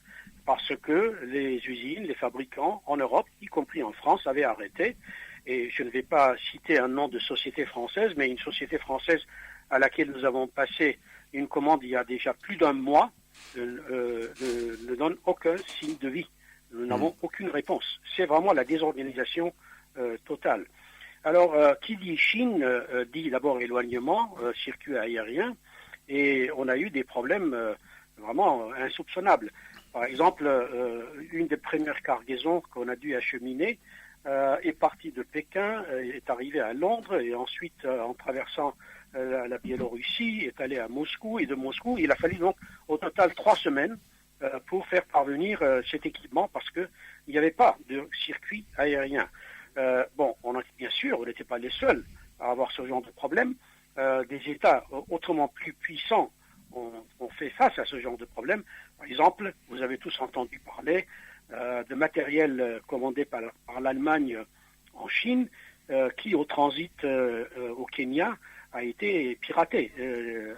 Parce que les usines, les fabricants en Europe, y compris en France, avaient arrêté. Et je ne vais pas citer un nom de société française, mais une société française à laquelle nous avons passé une commande il y a déjà plus d'un mois ne donne aucun signe de vie. Nous n'avons aucune réponse. C'est vraiment la désorganisation totale. Alors, qui dit Chine dit d'abord éloignement, circuit aérien, et on a eu des problèmes vraiment insoupçonnables. Par exemple, une des premières cargaisons qu'on a dû acheminer est partie de Pékin, est arrivée à Londres, et ensuite, en traversant la Biélorussie, est allée à Moscou, et de Moscou, il a fallu donc au total 3 semaines pour faire parvenir cet équipement, parce qu'il n'y avait pas de circuit aérien. Bien sûr, on n'était pas les seuls à avoir ce genre de problème. Des États autrement plus puissants ont fait face à ce genre de problème. Par exemple, vous avez tous entendu parler de matériel commandé par l'Allemagne en Chine, qui au transit au Kenya a été piraté.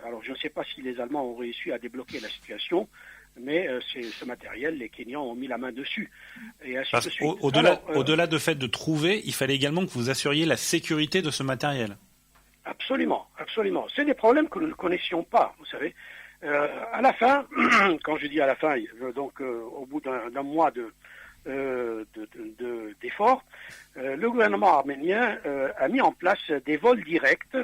Alors je ne sais pas si les Allemands ont réussi à débloquer la situation, mais ce matériel, les Kenyans ont mis la main dessus. Et ainsi de suite. Au-delà de fait de trouver, il fallait également que vous assuriez la sécurité de ce matériel. Absolument, absolument. C'est des problèmes que nous ne connaissions pas, vous savez. À la fin, quand je dis à la fin, donc au bout d'un mois d'efforts, le gouvernement arménien a mis en place des vols directs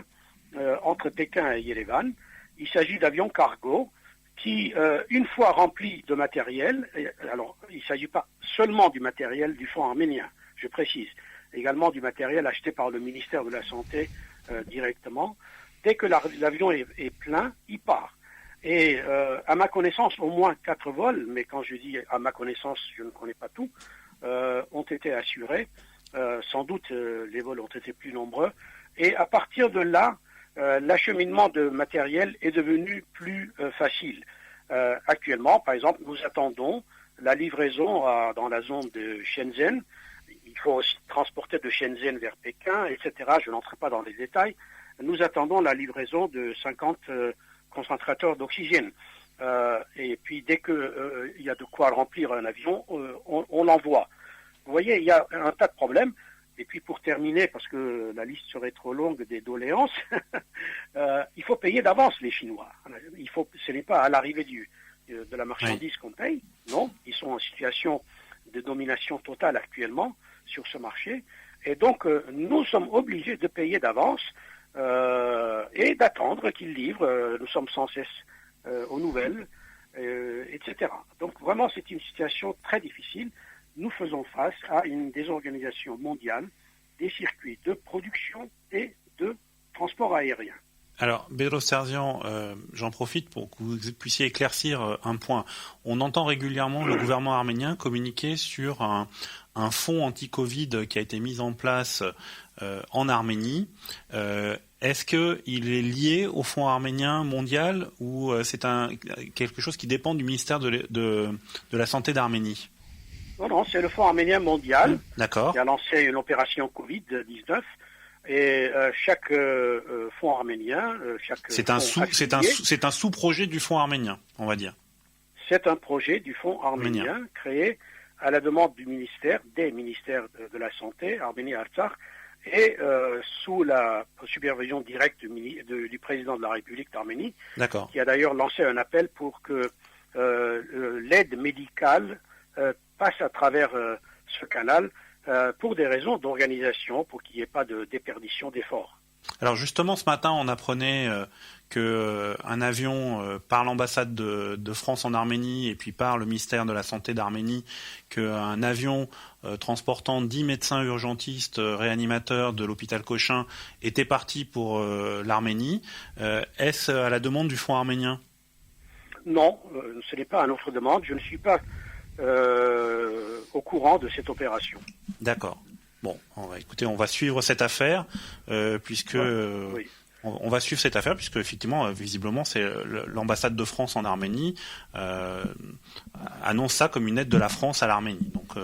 entre Pékin et Yerevan. Il s'agit d'avions cargo qui, une fois remplis de matériel, alors il ne s'agit pas seulement du matériel du Fonds arménien, je précise, également du matériel acheté par le ministère de la Santé directement, dès que l'avion est plein, il part. Et à ma connaissance, au moins 4 vols, mais quand je dis à ma connaissance, je ne connais pas tout, ont été assurés. Sans doute, les vols ont été plus nombreux. Et à partir de là, l'acheminement de matériel est devenu plus facile. Actuellement, par exemple, nous attendons la livraison dans la zone de Shenzhen. Il faut aussi transporter de Shenzhen vers Pékin, etc. Je n'entre pas dans les détails. Nous attendons la livraison de 50 concentrateurs d'oxygène. Et puis, dès qu'il y a de quoi remplir un avion, on l'envoie. Vous voyez, il y a un tas de problèmes. Et puis, pour terminer, parce que la liste serait trop longue des doléances, il faut payer d'avance les Chinois. Ce n'est pas à l'arrivée de la marchandise qu'on paye. Non, ils sont en situation de domination totale actuellement sur ce marché. Et donc, nous sommes obligés de payer d'avance et d'attendre qu'ils livrent. Nous sommes sans cesse aux nouvelles, etc. Donc, vraiment, c'est une situation très difficile. Nous faisons face à une désorganisation mondiale des circuits de production et de transport aérien. Alors, Bedros Serzian, j'en profite pour que vous puissiez éclaircir un point. On entend régulièrement le gouvernement arménien communiquer sur un fonds anti-Covid qui a été mis en place en Arménie. Est-ce qu'il est lié au fonds arménien mondial ou c'est quelque chose qui dépend du ministère de la Santé d'Arménie ? Non, c'est le Fonds arménien mondial qui a lancé une opération Covid-19 et chaque fonds arménien, c'est un sous-projet du Fonds arménien, on va dire. C'est un projet du Fonds arménien créé à la demande des ministères de la Santé, Arménie-Artsakh, et sous la supervision directe du président de la République d'Arménie, qui a d'ailleurs lancé un appel pour que l'aide médicale passe à travers ce canal pour des raisons d'organisation, pour qu'il n'y ait pas de déperdition d'efforts. Alors justement, ce matin, on apprenait qu'un avion par l'ambassade de France en Arménie et puis par le ministère de la Santé d'Arménie, qu'un avion transportant 10 médecins urgentistes réanimateurs de l'hôpital Cochin était parti pour l'Arménie. Est-ce à la demande du Fonds arménien ? Non, ce n'est pas à notre demande. Je ne suis pas au courant de cette opération. D'accord. Bon, on va suivre cette affaire puisque on va suivre cette affaire puisque effectivement, visiblement, c'est l'ambassade de France en Arménie annonce ça comme une aide de la France à l'Arménie. Donc,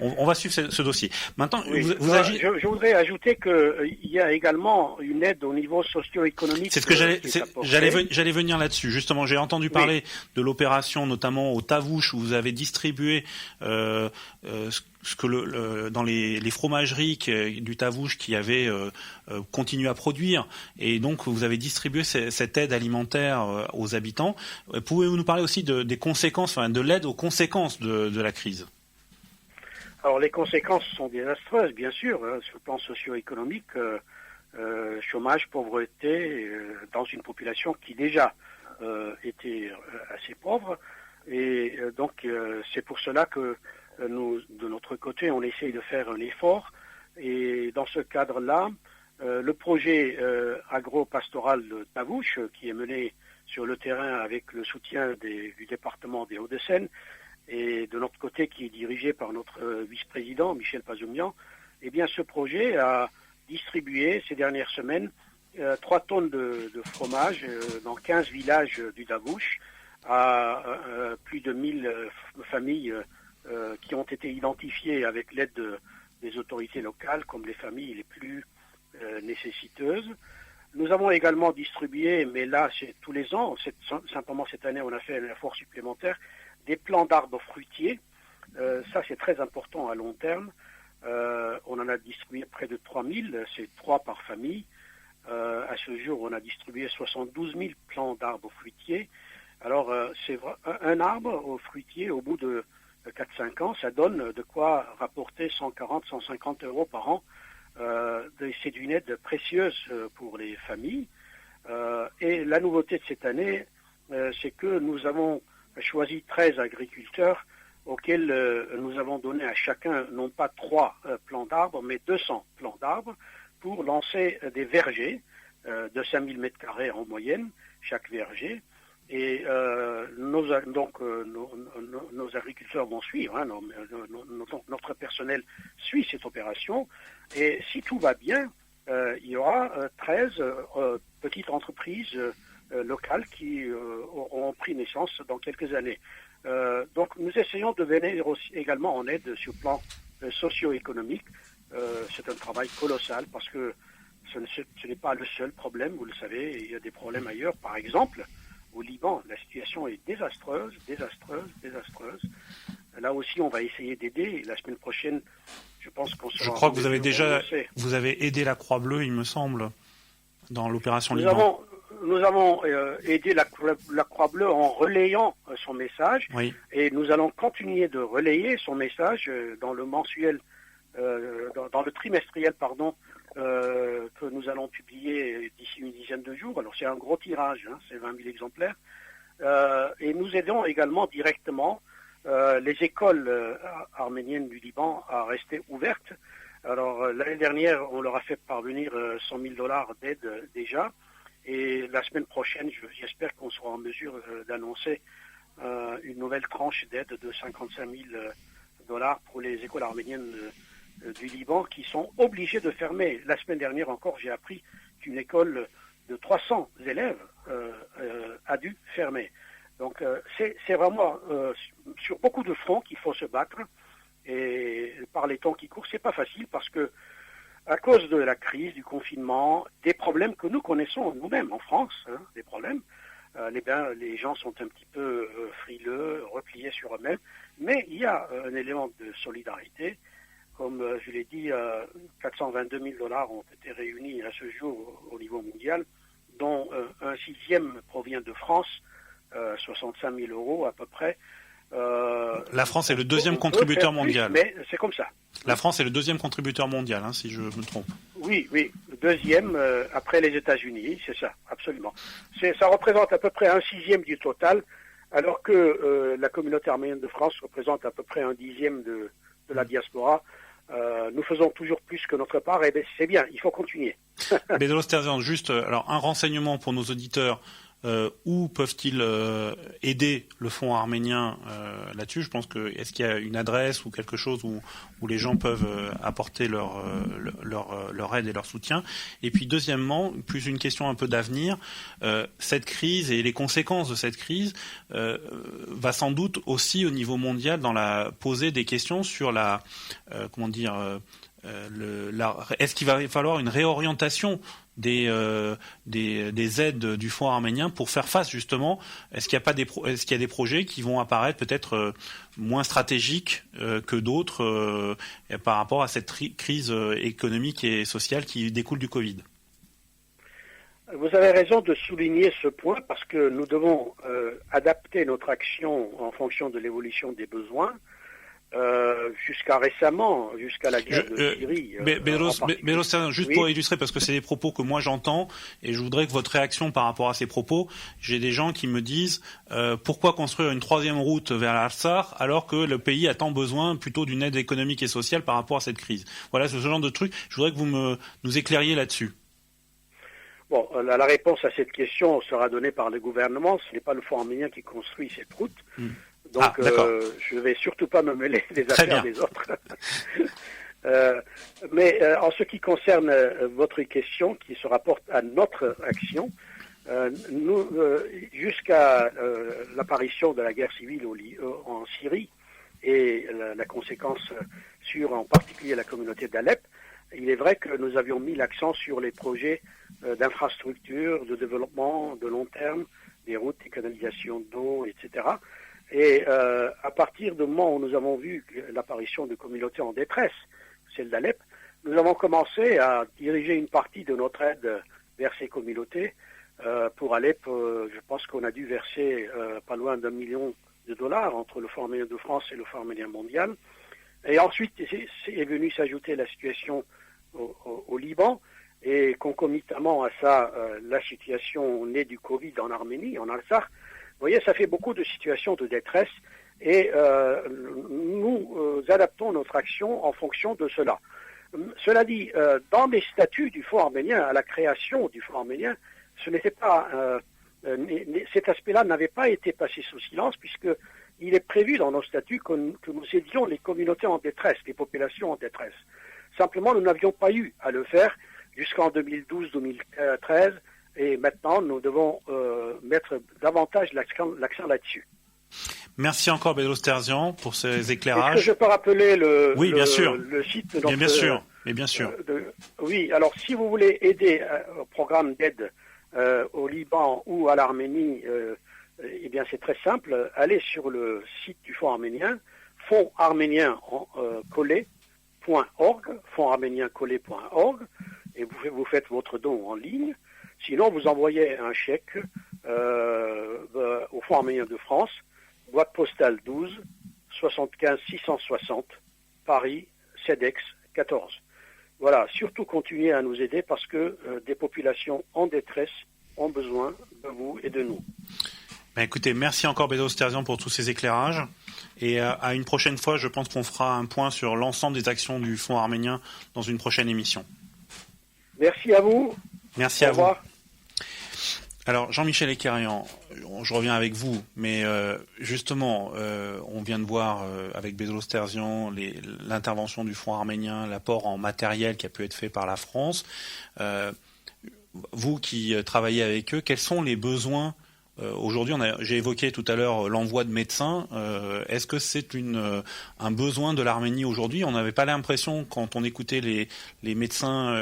on va suivre ce dossier. Maintenant, je voudrais ajouter qu'il y a également une aide au niveau socio-économique. C'est ce que j'allais venir là-dessus. Justement, j'ai entendu parler de l'opération, notamment au Tavouche, où vous avez distribué ce que dans les fromageries du Tavouche qui avaient continué à produire, et donc vous avez distribué cette aide alimentaire aux habitants. Pouvez-vous nous parler aussi des conséquences, de l'aide aux conséquences de la crise ? Alors les conséquences sont désastreuses, bien sûr, sur le plan socio-économique, chômage, pauvreté, dans une population qui déjà était assez pauvre. Et donc c'est pour cela que nous, de notre côté, on essaye de faire un effort. Et dans ce cadre-là, le projet agro-pastoral de Tavouche, qui est mené sur le terrain avec le soutien du département des Hauts-de-Seine, et de notre côté qui est dirigé par notre vice-président Michel Pazoumian, eh bien ce projet a distribué ces dernières semaines 3 tonnes de fromage dans 15 villages du Tavouche à plus de 1000 familles qui ont été identifiées avec l'aide des autorités locales comme les familles les plus nécessiteuses. Nous avons également distribué, mais là c'est tous les ans, simplement cette année on a fait un effort supplémentaire, des plants d'arbres fruitiers. Ça c'est très important à long terme. On en a distribué près de 3000, c'est 3 par famille. À ce jour on a distribué 72 000 plants d'arbres fruitiers. Alors c'est un arbre au fruitier au bout de 4-5 ans, ça donne de quoi rapporter 140-150 euros par an. C'est une aide précieuse pour les familles. Et la nouveauté de cette année, c'est que nous avons choisi 13 agriculteurs auxquels nous avons donné à chacun non pas 3 plants d'arbres, mais 200 plants d'arbres pour lancer des vergers de 5000 m² en moyenne, chaque verger. Et nos agriculteurs vont suivre, hein, notre personnel suit cette opération. Et si tout va bien, il y aura 13 petites entreprises locales qui auront pris naissance dans quelques années. Donc nous essayons de venir aussi également en aide sur le plan socio-économique. C'est un travail colossal parce que ce n'est pas le seul problème, vous le savez, il y a des problèmes ailleurs. Par exemple, au Liban, la situation est désastreuse. Là aussi, on va essayer d'aider. La semaine prochaine, je pense qu'on sera... Je crois que vous avez aidé la Croix-Bleue, il me semble, dans l'opération Liban. Nous avons aidé la Croix-Bleue en relayant son message. Oui. Et nous allons continuer de relayer son message dans le mensuel, dans le trimestriel, que nous allons publier d'ici une dizaine de jours. Alors c'est un gros tirage, hein, c'est 20 000 exemplaires. Et nous aidons également directement les écoles arméniennes du Liban à rester ouvertes. Alors l'année dernière, on leur a fait parvenir $100 000 d'aide déjà. Et la semaine prochaine, j'espère qu'on sera en mesure d'annoncer une nouvelle tranche d'aide de $55 000 pour les écoles arméniennes du Liban qui sont obligées de fermer. La semaine dernière encore, j'ai appris qu'une école de 300 élèves a dû fermer. Donc c'est vraiment sur beaucoup de fronts qu'il faut se battre. Et par les temps qui courent, c'est pas facile parce que à cause de la crise, du confinement, des problèmes que nous connaissons nous-mêmes en France, hein, des problèmes, les gens sont un petit peu frileux, repliés sur eux-mêmes, mais il y a un élément de solidarité. Comme je l'ai dit, $422 000 ont été réunis à ce jour au niveau mondial, dont un 6e provient de France, 65 000 euros à peu près. La France est le 2e contributeur mondial. Mais c'est comme ça. La France est le 2e contributeur mondial, hein, si je me trompe. Oui, le 2e après les États-Unis, c'est ça, absolument. Ça représente à peu près un 6e du total, alors que la communauté arménienne de France représente à peu près un 10e de la diaspora. Nous faisons toujours plus que notre part, et c'est bien, il faut continuer. Bedros Terzian, juste alors un renseignement pour nos auditeurs. Où peuvent-ils aider le fonds arménien là-dessus? Je pense que est-ce qu'il y a une adresse ou quelque chose où les gens peuvent apporter leur aide et leur soutien? Et puis deuxièmement, plus une question un peu d'avenir, cette crise et les conséquences de cette crise va sans doute aussi au niveau mondial poser des questions sur est-ce qu'il va falloir une réorientation des aides du fonds arménien pour faire face justement? Est-ce qu'il y a des projets qui vont apparaître peut-être moins stratégiques que d'autres par rapport à cette crise économique et sociale qui découle du Covid? Vous avez raison de souligner ce point parce que nous devons adapter notre action en fonction de l'évolution des besoins. jusqu'à récemment, jusqu'à la guerre de Syrie. Bedros, juste pour illustrer, parce que c'est des propos que moi j'entends, et je voudrais que votre réaction par rapport à ces propos, j'ai des gens qui me disent pourquoi construire une troisième route vers l'Artsakh alors que le pays a tant besoin plutôt d'une aide économique et sociale par rapport à cette crise. Voilà, ce genre de truc. Je voudrais que vous nous éclairiez là-dessus. Bon, la réponse à cette question sera donnée par le gouvernement. Ce n'est pas le Fonds arménien qui construit cette route. Donc, je ne vais surtout pas me mêler des affaires des autres. Mais en ce qui concerne votre question, qui se rapporte à notre action, nous, jusqu'à l'apparition de la guerre civile en Syrie et la conséquence sur en particulier la communauté d'Alep, il est vrai que nous avions mis l'accent sur les projets d'infrastructures, de développement de long terme, des routes, des canalisations d'eau, etc. Et à partir du moment où nous avons vu l'apparition de communautés en détresse, celle d'Alep, nous avons commencé à diriger une partie de notre aide vers ces communautés. Pour Alep, je pense qu'on a dû verser pas loin d'$1 million entre le Fonds arménien de France et le Fonds arménien mondial. Et ensuite est venue s'ajouter la situation au Liban, et concomitamment à ça, la situation née du Covid en Arménie, en Artsakh. Vous voyez, ça fait beaucoup de situations de détresse, et nous adaptons notre action en fonction de cela. Cela dit, dans les statuts du Fonds arménien, à la création du Fonds arménien, ce n'était pas cet aspect-là n'avait pas été passé sous silence, puisque il est prévu dans nos statuts que nous aidions les communautés en détresse, les populations en détresse. Simplement, nous n'avions pas eu à le faire jusqu'en 2012-2013, et maintenant, nous devons mettre davantage l'accent là-dessus. Merci encore, Bedros Terzian, pour ces éclairages. Est-ce que je peux rappeler le site de notre... Bien sûr. Oui, alors si vous voulez aider au programme d'aide au Liban ou à l'Arménie, eh bien c'est très simple. Allez sur le site du Fonds arménien, fondsarméniencollé.org, fondsarméniencollé.org, et vous faites votre don en ligne. Sinon, vous envoyez un chèque au Fonds arménien de France, boîte postale 12, 75 660, Paris, CEDEX 14. Voilà, surtout continuez à nous aider parce que des populations en détresse ont besoin de vous et de nous. Écoutez, merci encore Bedros Terzian pour tous ces éclairages. Et à une prochaine fois, je pense qu'on fera un point sur l'ensemble des actions du Fonds arménien dans une prochaine émission. Merci à vous. Merci à vous. Au revoir. Alors, Jean-Michel Ekerian, je reviens avec vous, mais justement, on vient de voir avec Bedros Terzian l'intervention du Fonds arménien, l'apport en matériel qui a pu être fait par la France. Vous qui travaillez avec eux, quels sont les besoins aujourd'hui? J'ai évoqué tout à l'heure l'envoi de médecins. Est-ce que c'est un besoin de l'Arménie aujourd'hui? On n'avait pas l'impression, quand on écoutait les médecins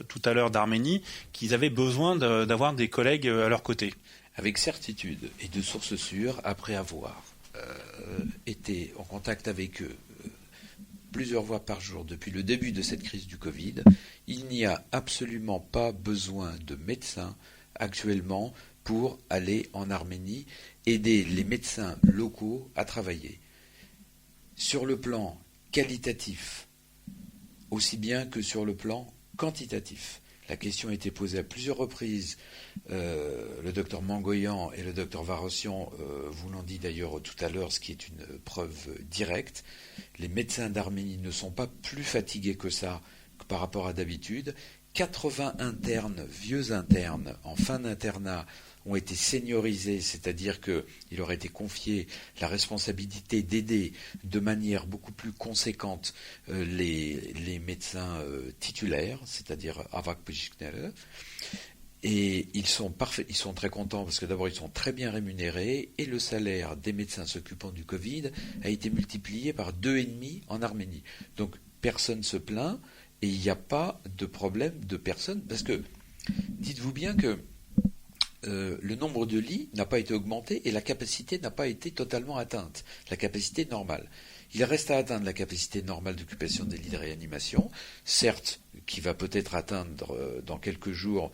tout à l'heure d'Arménie, qu'ils avaient besoin d'avoir des collègues à leur côté. Avec certitude et de sources sûres, après avoir été en contact avec eux plusieurs fois par jour depuis le début de cette crise du Covid, il n'y a absolument pas besoin de médecins actuellement pour aller en Arménie, aider les médecins locaux à travailler. Sur le plan qualitatif, aussi bien que sur le plan quantitatif. La question a été posée à plusieurs reprises. Le docteur Mangoyan et le docteur Varossian vous l'ont dit d'ailleurs tout à l'heure, ce qui est une preuve directe. Les médecins d'Arménie ne sont pas plus fatigués que ça par rapport à d'habitude. 80 internes, vieux internes, en fin d'internat, ont été seniorisés, c'est-à-dire qu'il leur a été confié la responsabilité d'aider de manière beaucoup plus conséquente les médecins titulaires, c'est-à-dire Avak Pejiknere. Et ils sont très contents parce que d'abord ils sont très bien rémunérés et le salaire des médecins s'occupant du Covid a été multiplié par 2,5 en Arménie. Donc personne ne se plaint et il n'y a pas de problème de personne parce que dites-vous bien que le nombre de lits n'a pas été augmenté et la capacité n'a pas été totalement atteinte, la capacité normale. Il reste à atteindre la capacité normale d'occupation des lits de réanimation, certes, qui va peut-être atteindre dans quelques jours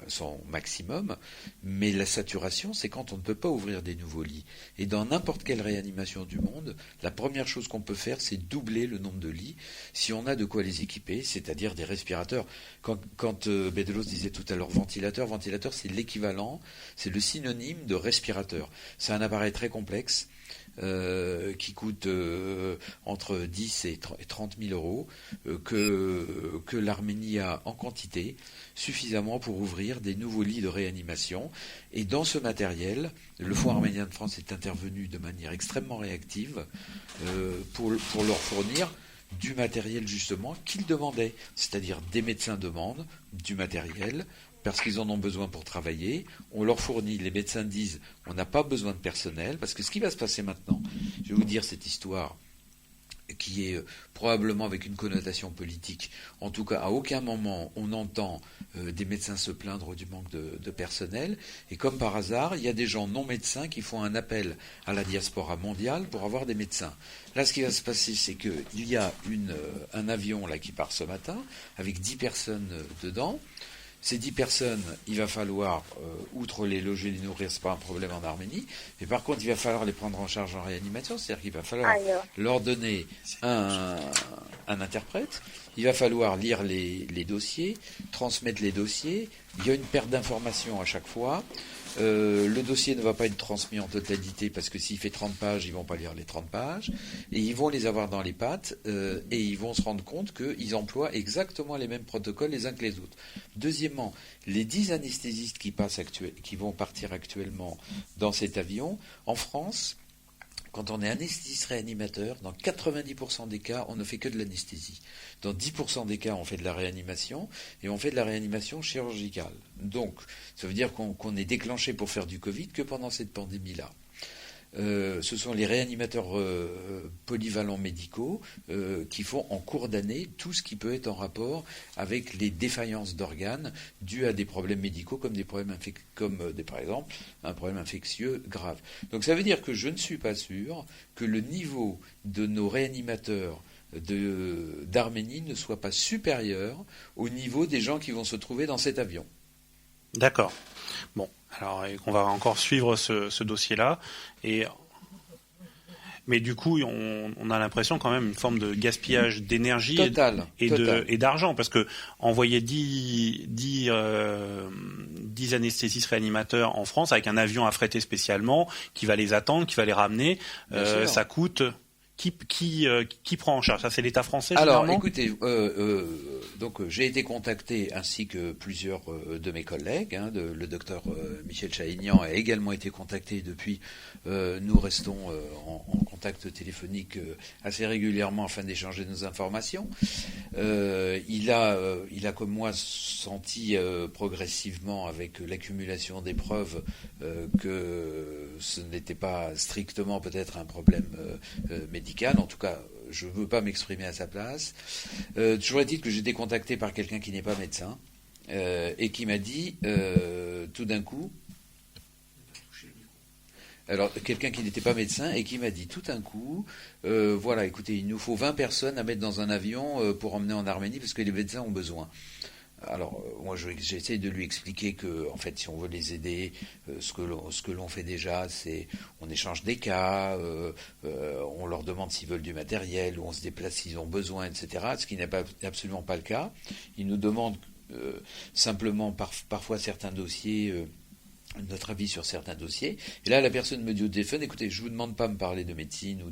son maximum, mais la saturation, c'est quand on ne peut pas ouvrir des nouveaux lits. Et dans n'importe quelle réanimation du monde, la première chose qu'on peut faire, c'est doubler le nombre de lits si on a de quoi les équiper, c'est-à-dire des respirateurs. Quand Bedelos disait tout à l'heure ventilateur, c'est l'équivalent, c'est le synonyme de respirateur. C'est un appareil très complexe, qui coûte entre 10 et 30 000 euros, que l'Arménie a en quantité, suffisamment pour ouvrir des nouveaux lits de réanimation. Et dans ce matériel, le Fonds arménien de France est intervenu de manière extrêmement réactive pour leur fournir du matériel justement qu'ils demandaient. C'est-à-dire des médecins demandent du matériel, parce qu'ils en ont besoin pour travailler, on leur fournit, les médecins disent, on n'a pas besoin de personnel, parce que ce qui va se passer maintenant, je vais vous dire cette histoire qui est probablement avec une connotation politique, en tout cas à aucun moment on entend des médecins se plaindre du manque de personnel, et comme par hasard, il y a des gens non médecins qui font un appel à la diaspora mondiale pour avoir des médecins. Là, ce qui va se passer, c'est qu'il y a un avion là qui part ce matin, avec 10 personnes dedans. Ces 10 personnes, il va falloir, outre les loger, les nourrir, c'est pas un problème en Arménie, mais par contre, il va falloir les prendre en charge en réanimation, c'est-à-dire qu'il va falloir leur donner un interprète, il va falloir lire les dossiers, transmettre les dossiers, il y a une perte d'informations à chaque fois. Le dossier ne va pas être transmis en totalité parce que s'il fait 30 pages, ils vont pas lire les 30 pages et ils vont les avoir dans les pattes et ils vont se rendre compte qu'ils emploient exactement les mêmes protocoles les uns que les autres. Deuxièmement, les 10 anesthésistes qui vont partir actuellement dans cet avion, en France, quand on est anesthésiste réanimateur, dans 90% des cas, on ne fait que de l'anesthésie. Dans 10% des cas, on fait de la réanimation, et on fait de la réanimation chirurgicale. Donc, ça veut dire qu'on est déclenché pour faire du Covid que pendant cette pandémie-là. Ce sont les réanimateurs polyvalents médicaux qui font en cours d'année tout ce qui peut être en rapport avec les défaillances d'organes dues à des problèmes médicaux comme par exemple un problème infectieux grave. Donc ça veut dire que je ne suis pas sûr que le niveau de nos réanimateurs d'Arménie ne soit pas supérieur au niveau des gens qui vont se trouver dans cet avion. D'accord. Bon, alors on va encore suivre ce dossier-là. Mais du coup, on a l'impression quand même une forme de gaspillage d'énergie et d'argent, parce que envoyer 10 anesthésistes réanimateurs en France avec un avion affrété spécialement qui va les attendre, qui va les ramener, ça coûte. Qui prend en charge? Ça, c'est l'État français, généralement ? Alors, écoutez, j'ai été contacté, ainsi que plusieurs de mes collègues. Le docteur Michel Chahignan a également été contacté depuis. Nous restons en contact téléphonique assez régulièrement afin d'échanger nos informations. Il a comme moi senti progressivement, avec l'accumulation des preuves, que ce n'était pas strictement peut-être un problème médical. En tout cas, je ne veux pas m'exprimer à sa place. Toujours est-il que j'ai été contacté par quelqu'un qui n'est pas médecin et qui m'a dit tout d'un coup... Alors, quelqu'un qui n'était pas médecin et qui m'a dit tout d'un coup, voilà, écoutez, il nous faut 20 personnes à mettre dans un avion pour emmener en Arménie parce que les médecins ont besoin. Alors, moi, j'essaie de lui expliquer que, en fait, si on veut les aider, ce que l'on fait déjà, c'est on échange des cas, on leur demande s'ils veulent du matériel, ou on se déplace s'ils ont besoin, etc. Ce qui n'est absolument pas le cas. Ils nous demandent simplement parfois certains dossiers. Notre avis sur certains dossiers. Et là, la personne me dit au téléphone, écoutez, je vous demande pas de me parler de médecine ou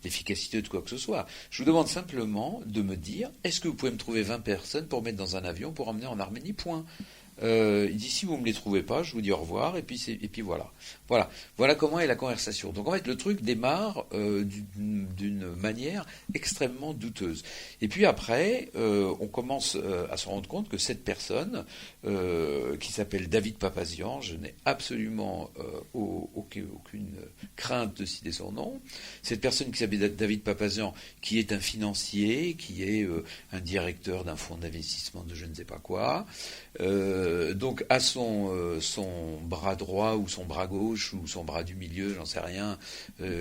d'efficacité ou de quoi que ce soit. Je vous demande simplement de me dire, est-ce que vous pouvez me trouver 20 personnes pour mettre dans un avion pour emmener en Arménie, point. Il dit, si vous ne me les trouvez pas, je vous dis au revoir, et puis voilà. Voilà comment est la conversation. Donc en fait, le truc démarre d'une manière extrêmement douteuse. Et puis après, on commence à se rendre compte que cette personne, qui s'appelle David Papazian, je n'ai absolument aucune crainte de citer son nom, cette personne qui s'appelle David Papazian, qui est un financier, qui est un directeur d'un fonds d'investissement de je ne sais pas quoi, donc à son bras droit ou son bras gauche ou son bras du milieu, j'en sais rien,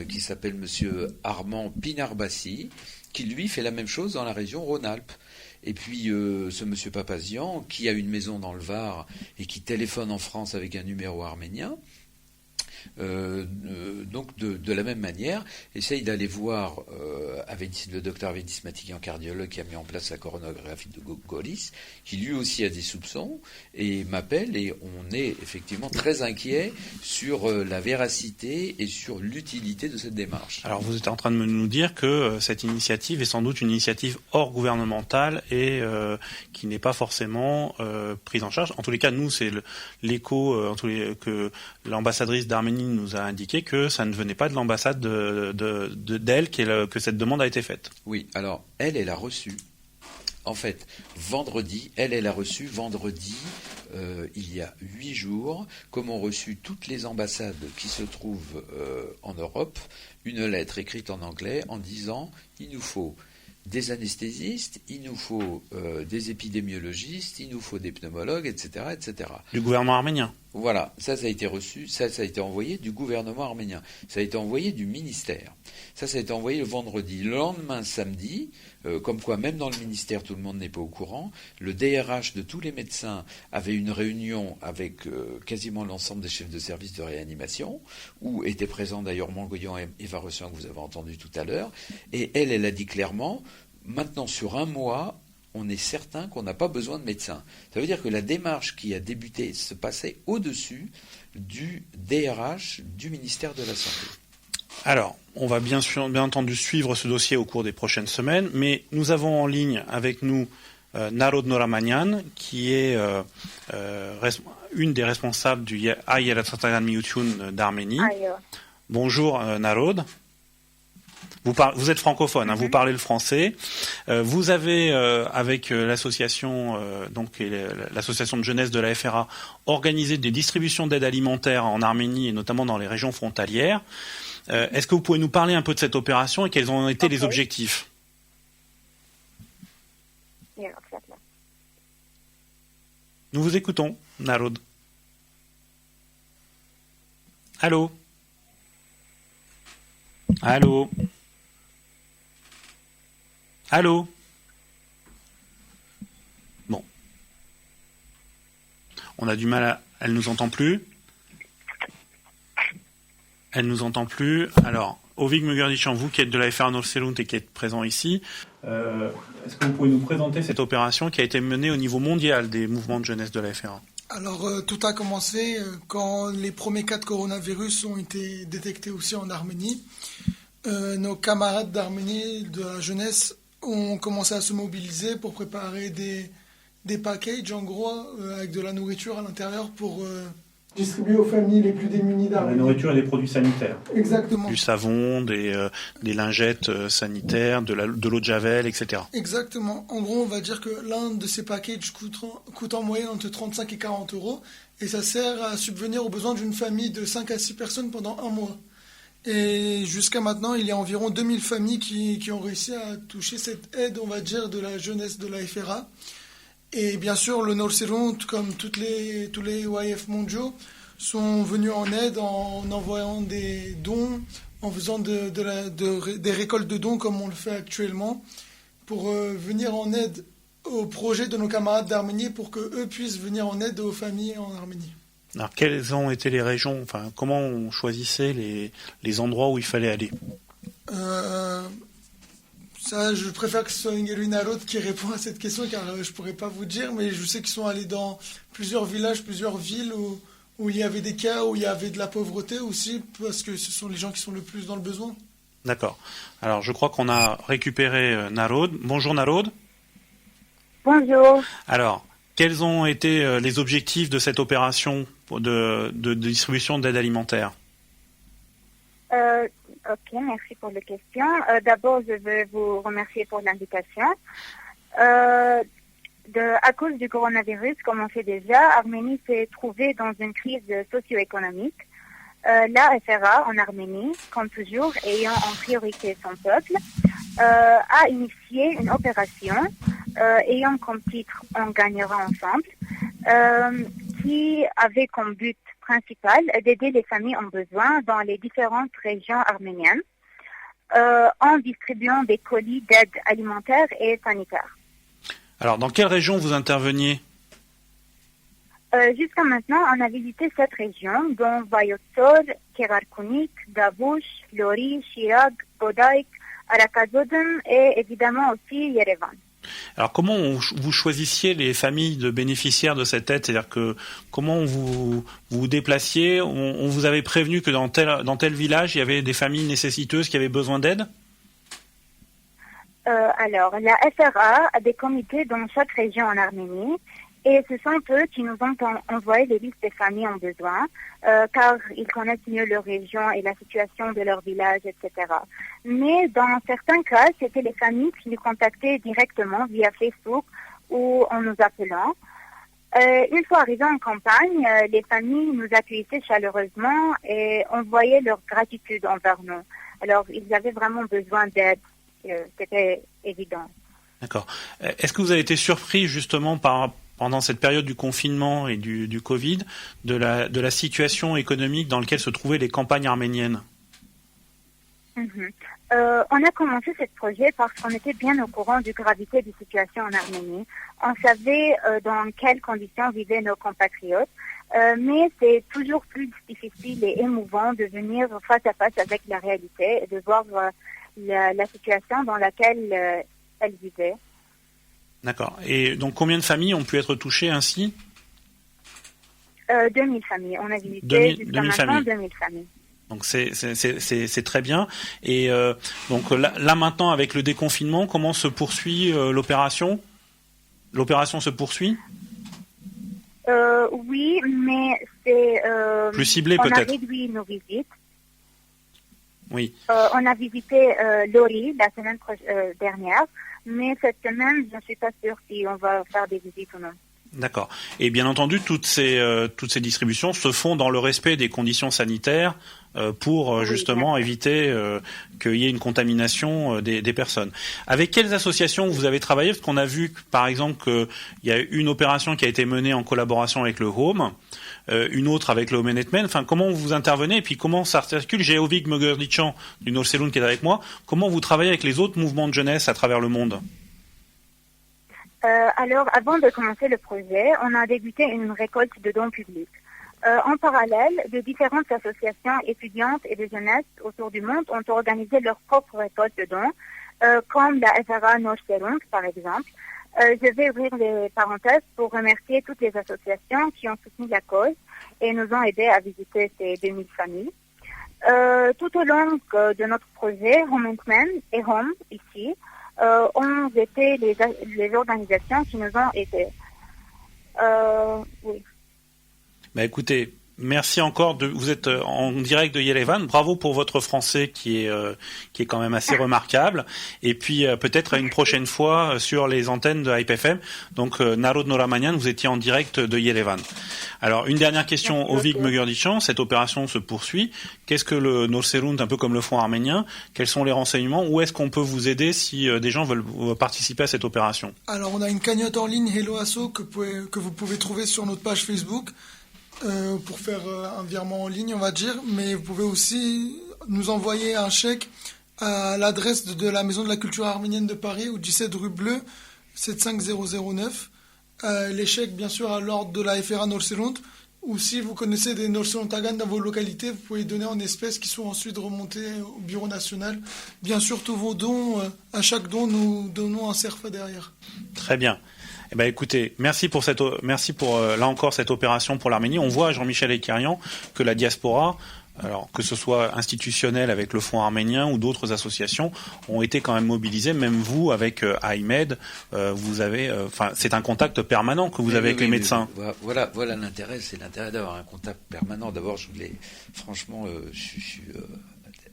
qui s'appelle Monsieur Armand Pinarbassi, qui lui fait la même chose dans la région Rhône-Alpes. Et puis ce monsieur Papazian, qui a une maison dans le Var et qui téléphone en France avec un numéro arménien, donc de la même manière, essaye d'aller voir le docteur Avedis Matikian, cardiologue, qui a mis en place la coronographie de Golis, qui lui aussi a des soupçons, et m'appelle, et on est effectivement très inquiet sur la véracité et sur l'utilité de cette démarche. Alors vous êtes en train de nous dire que cette initiative est sans doute une initiative hors gouvernementale et qui n'est pas forcément prise en charge. En tous les cas, nous, c'est l'écho que l'ambassadrice d'Arménie nous a indiqué que ça ne venait pas de l'ambassade d'elle que cette demande a été faite. Oui, alors elle a reçu. En fait, vendredi, elle a reçu vendredi, il y a 8 jours, comme ont reçu toutes les ambassades qui se trouvent en Europe, une lettre écrite en anglais en disant « il nous faut des anesthésistes, il nous faut des épidémiologistes, il nous faut des pneumologues, etc., etc. » Du gouvernement arménien. Voilà, ça a été reçu, ça a été envoyé du gouvernement arménien, ça a été envoyé du ministère, ça a été envoyé le vendredi. Le lendemain, samedi, comme quoi même dans le ministère tout le monde n'est pas au courant, le DRH de tous les médecins avait une réunion avec quasiment l'ensemble des chefs de service de réanimation, où étaient présents d'ailleurs Mangoyan et Eva Rossian que vous avez entendu tout à l'heure, et elle a dit clairement, maintenant sur un mois, on est certain qu'on n'a pas besoin de médecins. Ça veut dire que la démarche qui a débuté se passait au-dessus du DRH du ministère de la Santé. Alors, on va bien entendu suivre ce dossier au cours des prochaines semaines, mais nous avons en ligne avec nous Narod Noramanyan, qui est une des responsables du Ayeratagan Miyutun d'Arménie. Bonjour Narod. Vous êtes francophone, vous parlez le français. Vous avez, avec l'association, l'association de jeunesse de la FRA, organisé des distributions d'aide alimentaire en Arménie et notamment dans les régions frontalières. Est-ce que vous pouvez nous parler un peu de cette opération et quels ont été les objectifs ? Nous vous écoutons, Narod. Allô ? Allô ? Allô ? Bon. On a du mal à... Elle nous entend plus ? Elle nous entend plus. Alors, Ovig Megerdichan, vous qui êtes de la FRA Nord-Serunt et qui êtes présent ici, est-ce que vous pouvez nous présenter cette opération qui a été menée au niveau mondial des mouvements de jeunesse de la FRA ? Alors, tout a commencé quand les premiers cas de coronavirus ont été détectés aussi en Arménie. Nos camarades d'Arménie, de la jeunesse, ont commencé à se mobiliser pour préparer des packages, en gros, avec de la nourriture à l'intérieur pour distribuer aux familles les plus démunies d'Arménie. La nourriture et des produits sanitaires. Exactement. Du savon, des lingettes sanitaires, de l'eau de javel, etc. Exactement. En gros, on va dire que l'un de ces packages coûte en moyenne entre 35 et 40 euros, et ça sert à subvenir aux besoins d'une famille de 5 à 6 personnes pendant un mois. Et jusqu'à maintenant, il y a environ 2000 familles qui ont réussi à toucher cette aide, on va dire, de la jeunesse de la FRA. Et bien sûr, le Nord-Serunt, comme tous les YF mondiaux, sont venus en aide en envoyant des dons, en faisant des récoltes de dons comme on le fait actuellement, pour venir en aide au projet de nos camarades d'Arménie pour qu'eux puissent venir en aide aux familles en Arménie. Alors, quelles ont été les régions, comment on choisissait les endroits où il fallait aller ? Ça, je préfère que ce soit Ingelu Narod qui répond à cette question, car je ne pourrais pas vous dire, mais je sais qu'ils sont allés dans plusieurs villages, plusieurs villes où il y avait des cas, où il y avait de la pauvreté aussi, parce que ce sont les gens qui sont le plus dans le besoin. D'accord. Alors, je crois qu'on a récupéré Narod. Bonjour Narod. Bonjour. Alors, quels ont été les objectifs de cette opération de distribution d'aide alimentaire ? Ok, merci pour la question. D'abord, je veux vous remercier pour l'invitation. À cause du coronavirus, comme on sait déjà, Arménie s'est trouvée dans une crise socio-économique. La FRA en Arménie, comme toujours, ayant en priorité son peuple, a initié une opération ayant comme titre « On gagnera ensemble ». qui avait comme but principal d'aider les familles en besoin dans les différentes régions arméniennes en distribuant des colis d'aide alimentaire et sanitaire. Alors, dans quelle région vous interveniez ? Jusqu'à maintenant, on a visité 7 régions, dont Vayotsor, Kerarkunik, Davouch, Lori, Chirag, Bodaïk, Arakazodun et évidemment aussi Yerevan. Alors, comment vous choisissiez les familles de bénéficiaires de cette aide ? C'est-à-dire que comment vous vous déplaciez ? On vous avait prévenu que dans tel village, il y avait des familles nécessiteuses qui avaient besoin d'aide ? Alors, la FRA a des comités dans chaque région en Arménie. Et ce sont eux qui nous ont envoyé les listes des familles en besoin, car ils connaissent mieux leur région et la situation de leur village, etc. Mais dans certains cas, c'était les familles qui nous contactaient directement via Facebook ou en nous appelant. Une fois arrivés en campagne, les familles nous accueillaient chaleureusement et envoyaient leur gratitude envers nous. Alors, ils avaient vraiment besoin d'aide, c'était évident. D'accord. Est-ce que vous avez été surpris justement pendant cette période du confinement et du Covid, de la situation économique dans laquelle se trouvaient les campagnes arméniennes ? On a commencé ce projet parce qu'on était bien au courant de la gravité de la situation en Arménie. On savait dans quelles conditions vivaient nos compatriotes, mais c'est toujours plus difficile et émouvant de venir face à face avec la réalité et de voir la situation dans laquelle elles vivaient. D'accord. Et donc, combien de familles ont pu être touchées ainsi ? 2000 familles. On a visité jusqu'à maintenant 2000 familles. Donc, c'est très bien. Et donc là, maintenant, avec le déconfinement, comment se poursuit l'opération ? L'opération se poursuit ? Oui, mais c'est... plus ciblé, peut-être. On a réduit nos visites. Oui. On a visité Lori la semaine dernière. Mais cette semaine, je ne suis pas sûre si on va faire des visites ou non. D'accord. Et bien entendu, toutes ces distributions se font dans le respect des conditions sanitaires pour justement éviter qu'il y ait une contamination des personnes. Avec quelles associations vous avez travaillé ? Parce qu'on a vu, par exemple, qu'il y a une opération qui a été menée en collaboration avec le Home, une autre avec le Management. Enfin, comment vous intervenez et puis comment ça s'articule ? J'ai Ovig Mogerdichan du Norseround qui est avec moi. Comment vous travaillez avec les autres mouvements de jeunesse à travers le monde ? Alors, avant de commencer le projet, on a débuté une récolte de dons publics. En parallèle, de différentes associations étudiantes et de jeunesse autour du monde ont organisé leur propre récolte de dons, comme la FRA Norseround, par exemple. Je vais ouvrir les parenthèses pour remercier toutes les associations qui ont soutenu la cause et nous ont aidés à visiter ces 2000 familles. Tout au long de notre projet, Homenkman et Home, ici, ont été les organisations qui nous ont aidés. Oui. Bah écoutez, merci encore. Vous êtes en direct de Yerevan. Bravo pour votre français qui est quand même assez remarquable. Et puis peut-être une prochaine fois sur les antennes de Hype FM. Donc Narod Noramanian, vous étiez en direct de Yerevan. Alors une dernière question, Ovig Mogerdichan. Cette opération se poursuit. Qu'est-ce que le Norseround, un peu comme le Front arménien, quels sont les renseignements ? Où est-ce qu'on peut vous aider si des gens veulent participer à cette opération ? Alors on a une cagnotte en ligne Hello Asso que vous pouvez trouver sur notre page Facebook. Pour faire un virement en ligne, on va dire, mais vous pouvez aussi nous envoyer un chèque à l'adresse de la Maison de la Culture Arménienne de Paris, au 17 rue Bleue, 75009. Les chèques, bien sûr, à l'ordre de la FRA Norseround, ou si vous connaissez des Norseround Tagan dans vos localités, vous pouvez donner en espèces qui sont ensuite remontés au Bureau national. Bien sûr, tous vos dons, à chaque don, nous donnons un CERFA derrière. Très bien. Eh ben écoutez, merci pour là encore cette opération pour l'Arménie. On voit, Jean-Michel Ekerian, que la diaspora, alors que ce soit institutionnel avec le Fonds arménien ou d'autres associations, ont été quand même mobilisées. Même vous, avec Ahmed, vous avez, c'est un contact permanent que vous avez avec les médecins. Voilà l'intérêt, c'est l'intérêt d'avoir un contact permanent. D'abord, je suis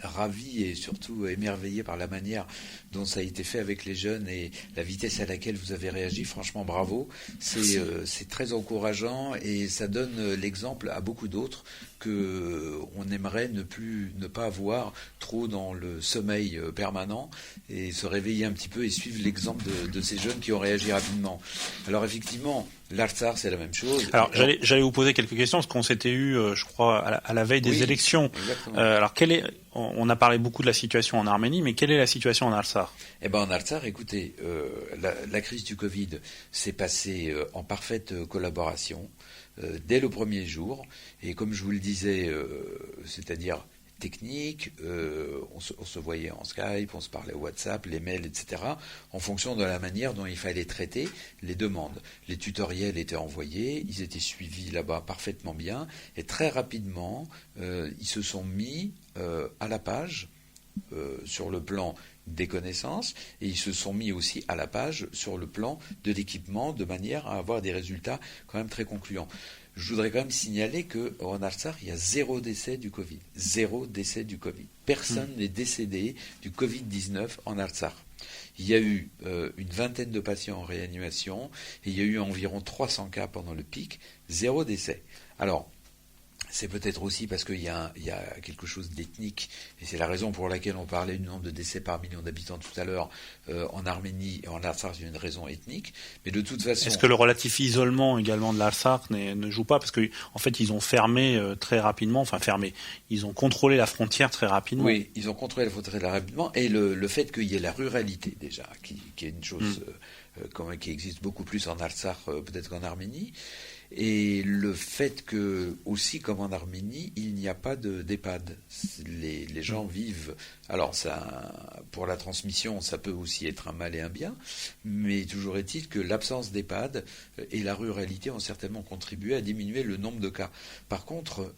ravi et surtout émerveillé par la manière dont ça a été fait avec les jeunes et la vitesse à laquelle vous avez réagi. Franchement, bravo. C'est très encourageant et ça donne l'exemple à beaucoup d'autres que on aimerait ne pas avoir trop trop dans le sommeil permanent et se réveiller un petit peu et suivre l'exemple de ces jeunes qui ont réagi rapidement. Alors effectivement, l'Artsakh, c'est la même chose. Alors j'allais vous poser quelques questions parce qu'on s'était eu, je crois, à la veille des élections. Alors on a parlé beaucoup de la situation en Arménie, mais quelle est la situation en Artsakh ? Eh ben en Artsakh, écoutez, la crise du Covid s'est passée en parfaite collaboration dès le premier jour, et comme je vous le disais, c'est-à-dire technique, on se voyait en Skype, on se parlait au WhatsApp, les mails, etc., en fonction de la manière dont il fallait traiter les demandes. Les tutoriels étaient envoyés, ils étaient suivis là-bas parfaitement bien, et très rapidement, ils se sont mis à la page sur le plan des connaissances, et ils se sont mis aussi à la page sur le plan de l'équipement, de manière à avoir des résultats quand même très concluants. Je voudrais quand même signaler qu'en Artsakh, il y a 0 décès du Covid. 0 décès du Covid. Personne n'est décédé du Covid-19 en Artsakh. Il y a eu une vingtaine de patients en réanimation, et il y a eu environ 300 cas pendant le pic. 0 décès. Alors, c'est peut-être aussi parce qu'il y a quelque chose d'ethnique, et c'est la raison pour laquelle on parlait du nombre de décès par million d'habitants tout à l'heure en Arménie et en Artsakh, c'est une raison ethnique. Mais de toute façon, est-ce que le relatif isolement également de l'Artsakh ne joue pas, parce que en fait ils ont fermé très rapidement, ils ont contrôlé la frontière très rapidement. Oui, ils ont contrôlé la frontière très rapidement, et le fait qu'il y ait la ruralité déjà, qui est une chose qui existe beaucoup plus en Artsakh peut-être qu'en Arménie. Et le fait que, aussi comme en Arménie, il n'y a pas d'EHPAD. Les gens vivent. Alors, ça, pour la transmission, ça peut aussi être un mal et un bien, mais toujours est-il que l'absence d'EHPAD et la ruralité ont certainement contribué à diminuer le nombre de cas. Par contre,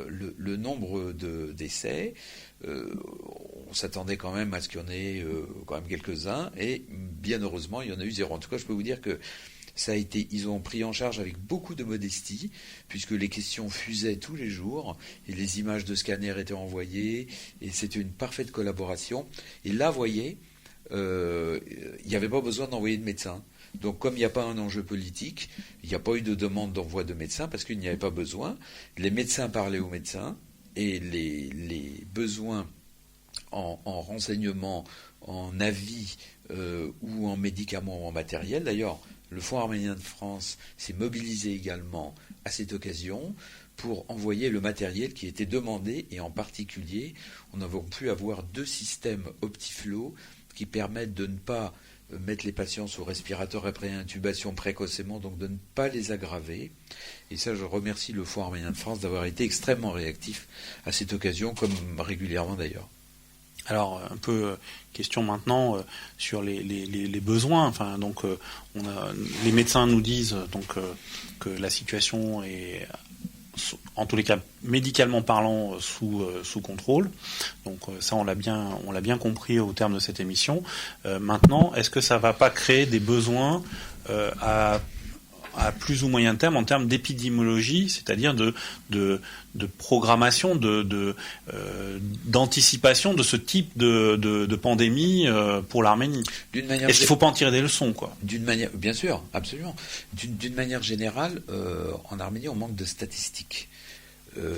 le nombre de décès, on s'attendait quand même à ce qu'il y en ait quand même quelques-uns, et bien heureusement, il y en a eu 0. En tout cas, je peux vous dire que ils ont pris en charge avec beaucoup de modestie, puisque les questions fusaient tous les jours, et les images de scanners étaient envoyées, et c'était une parfaite collaboration. Et là, vous voyez, il n'y avait pas besoin d'envoyer de médecin. Donc, comme il n'y a pas un enjeu politique, il n'y a pas eu de demande d'envoi de médecins, parce qu'il n'y avait pas besoin. Les médecins parlaient aux médecins, et les besoins en renseignements, en avis ou en médicaments ou en matériel, d'ailleurs, le Fonds arménien de France s'est mobilisé également à cette occasion pour envoyer le matériel qui était demandé, et en particulier, on a pu avoir 2 systèmes Optiflow qui permettent de ne pas mettre les patients sous respirateur après intubation précocement, donc de ne pas les aggraver. Et ça, je remercie le Fonds arménien de France d'avoir été extrêmement réactif à cette occasion, comme régulièrement d'ailleurs. Alors, un peu question maintenant sur les besoins. Les médecins nous disent que la situation est, en tous les cas, médicalement parlant, sous contrôle. Donc ça, on l'a bien compris au terme de cette émission. Maintenant, est-ce que ça va pas créer des besoins à plus ou moyen terme en termes d'épidémiologie, c'est-à-dire de programmation, d'anticipation de ce type de pandémie pour l'Arménie. Est-ce qu'il ne faut pas en tirer des leçons, quoi ? Bien sûr, absolument. D'une manière générale, en Arménie, on manque de statistiques.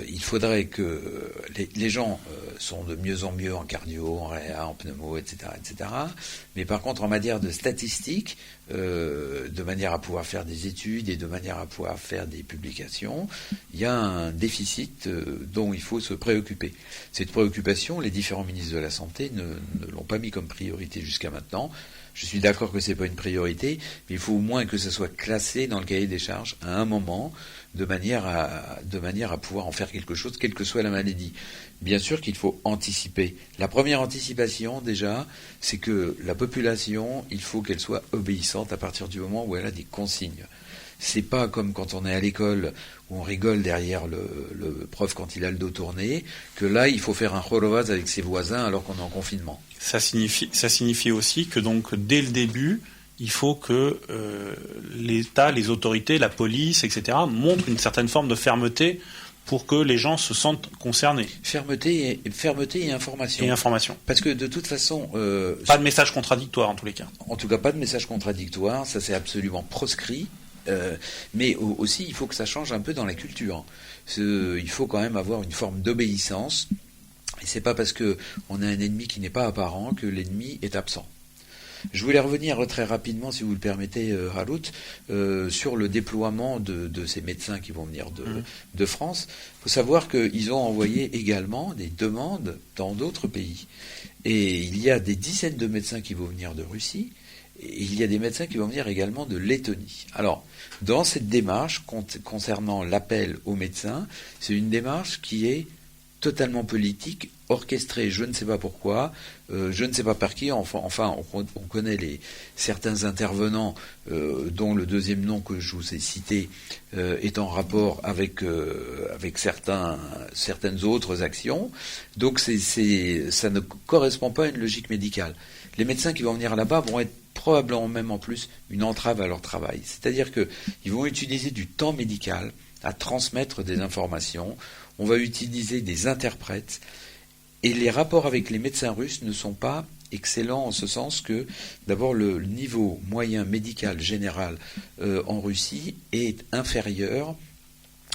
Il faudrait que les gens sont de mieux en mieux en cardio, en réa, en pneumo, etc., etc. Mais par contre, en matière de statistiques, de manière à pouvoir faire des études et de manière à pouvoir faire des publications, il y a un déficit dont il faut se préoccuper. Cette préoccupation, les différents ministres de la Santé ne l'ont pas mis comme priorité jusqu'à maintenant. Je suis d'accord que c'est pas une priorité, mais il faut au moins que ça soit classé dans le cahier des charges à un moment, de manière à pouvoir en faire quelque chose, quelle que soit la maladie. Bien sûr qu'il faut anticiper. La première anticipation, déjà, c'est que la population, il faut qu'elle soit obéissante à partir du moment où elle a des consignes. C'est pas comme quand on est à l'école où on rigole derrière le prof quand il a le dos tourné, que là, il faut faire un chorovaz avec ses voisins alors qu'on est en confinement. Ça signifie aussi que donc, dès le début, il faut que l'État, les autorités, la police, etc., montrent une certaine forme de fermeté pour que les gens se sentent concernés. Fermeté et information. Et information. Parce que de toute façon... pas de message contradictoire en tous les cas. En tout cas, pas de message contradictoire, ça c'est absolument proscrit. Mais aussi, il faut que ça change un peu dans la culture. Il faut quand même avoir une forme d'obéissance Et c'est pas parce que on a un ennemi qui n'est pas apparent que l'ennemi est absent. Je voulais revenir très rapidement, si vous le permettez, Harout, sur le déploiement de ces médecins qui vont venir de France. Il faut savoir qu'ils ont envoyé également des demandes dans d'autres pays. Et il y a des dizaines de médecins qui vont venir de Russie, et il y a des médecins qui vont venir également de Lettonie. Alors, dans cette démarche concernant l'appel aux médecins, c'est une démarche qui est totalement politique, orchestrée, je ne sais pas pourquoi, je ne sais pas par qui, enfin on connaît certains intervenants dont le deuxième nom que je vous ai cité est en rapport avec certaines autres actions, donc ça ne correspond pas à une logique médicale. Les médecins qui vont venir là-bas vont être probablement même en plus une entrave à leur travail, c'est-à-dire qu'ils vont utiliser du temps médical à transmettre des informations. On va utiliser des interprètes et les rapports avec les médecins russes ne sont pas excellents en ce sens que d'abord le niveau moyen médical général en Russie est inférieur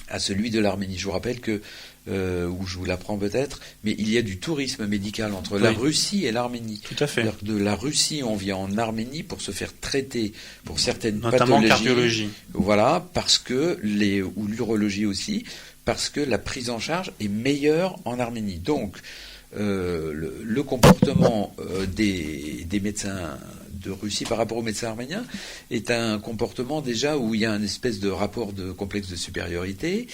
à celui de l'Arménie. Je vous rappelle que, ou je vous l'apprends peut-être, mais il y a du tourisme médical entre la Russie et l'Arménie. Tout à fait. De la Russie, on vient en Arménie pour se faire traiter pour certaines notamment pathologies. Cardiologie. Voilà, parce que ou l'urologie aussi, parce que la prise en charge est meilleure en Arménie. Donc, le comportement des médecins de Russie par rapport aux médecins arméniens est un comportement déjà où il y a une espèce de rapport de complexe de supériorité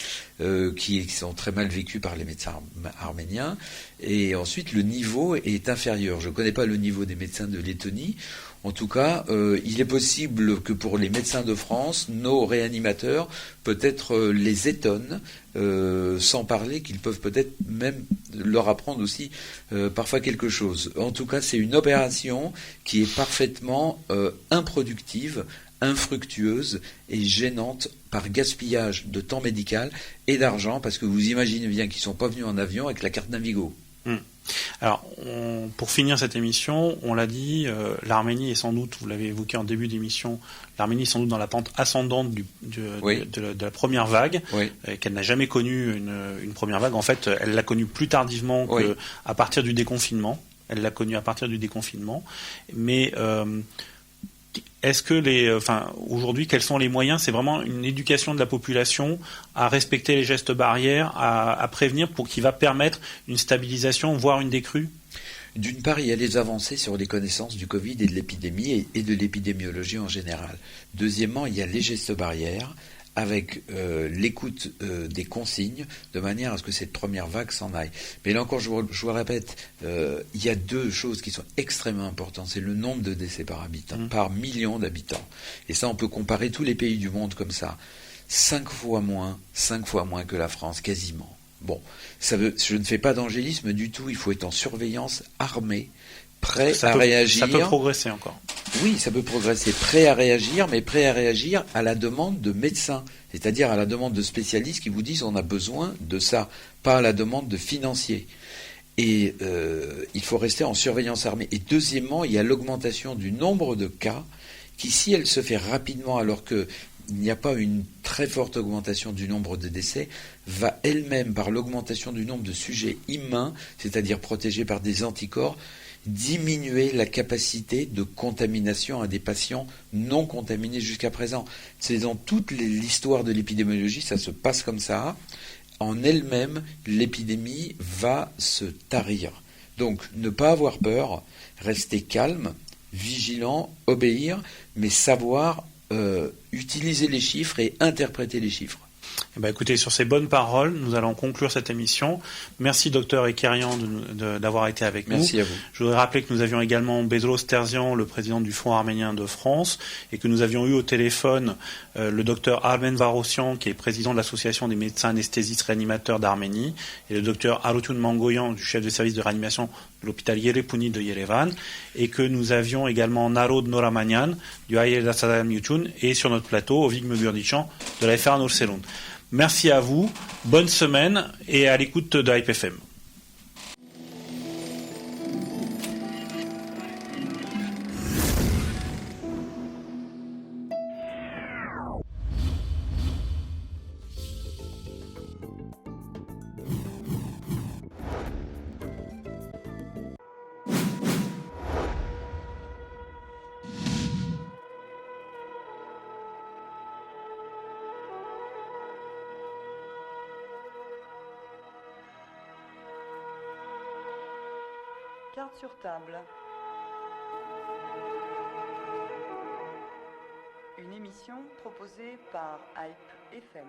qui sont très mal vécus par les médecins arméniens. Et ensuite, le niveau est inférieur. Je ne connais pas le niveau des médecins de Lettonie. En tout cas, il est possible que pour les médecins de France, nos réanimateurs peut-être les étonnent, sans parler qu'ils peuvent peut-être même leur apprendre aussi parfois quelque chose. En tout cas, c'est une opération qui est parfaitement improductive, infructueuse et gênante par gaspillage de temps médical et d'argent, parce que vous imaginez bien qu'ils ne sont pas venus en avion avec la carte Navigo. Alors, pour finir cette émission, on l'a dit, l'Arménie est sans doute, vous l'avez évoqué en début d'émission, l'Arménie est sans doute dans la pente ascendante de la première vague, qu'elle n'a jamais connu une première vague. En fait, elle l'a connue plus tardivement qu'à partir du déconfinement. Elle l'a connue à partir du déconfinement. Mais est-ce que aujourd'hui, quels sont les moyens? C'est vraiment une éducation de la population à respecter les gestes barrières, à prévenir, pour qui va permettre une stabilisation, voire une décrue? D'une part, il y a les avancées sur les connaissances du Covid et de l'épidémie et de l'épidémiologie en général. Deuxièmement, il y a les gestes barrières avec l'écoute des consignes de manière à ce que cette première vague s'en aille. Mais là encore, je vous répète, il y a deux choses qui sont extrêmement importantes. C'est le nombre de décès par habitant, par million d'habitants. Et ça, on peut comparer tous les pays du monde comme ça. 5 fois moins que la France, quasiment. Bon, je ne fais pas d'angélisme du tout, il faut être en surveillance, armé, prêt à réagir. Ça peut progresser encore. Oui, ça peut progresser, prêt à réagir, mais prêt à réagir à la demande de médecins, c'est-à-dire à la demande de spécialistes qui vous disent on a besoin de ça, pas à la demande de financiers. Et il faut rester en surveillance armée. Et deuxièmement, il y a l'augmentation du nombre de cas qui, si elle se fait rapidement alors que il n'y a pas une très forte augmentation du nombre de décès, va elle-même, par l'augmentation du nombre de sujets humains, c'est-à-dire protégés par des anticorps, diminuer la capacité de contamination à des patients non contaminés jusqu'à présent. C'est dans toute l'histoire de l'épidémiologie, ça se passe comme ça. En elle-même, l'épidémie va se tarir. Donc, ne pas avoir peur, rester calme, vigilant, obéir, mais savoir utiliser les chiffres et interpréter les chiffres. Eh bien, écoutez, sur ces bonnes paroles, nous allons conclure cette émission. Merci, docteur Ekerian, d'avoir été avec nous. Merci à vous. Je voudrais rappeler que nous avions également Bedros Terzian, le président du Fonds arménien de France, et que nous avions eu au téléphone le docteur Armen Varossian, qui est président de l'Association des médecins anesthésistes réanimateurs d'Arménie, et le docteur Arutun Mangoyan, du chef de service de réanimation de l'hôpital Yerepouni de Yerevan, et que nous avions également Narod Noramanyan, du Ayel Sadam Yutun, et sur notre plateau, Ovig Mugurdichan, de la FR Nurselun. Merci à vous, bonne semaine et à l'écoute de Hype FM. Carte sur table. Une émission proposée par Hype FM.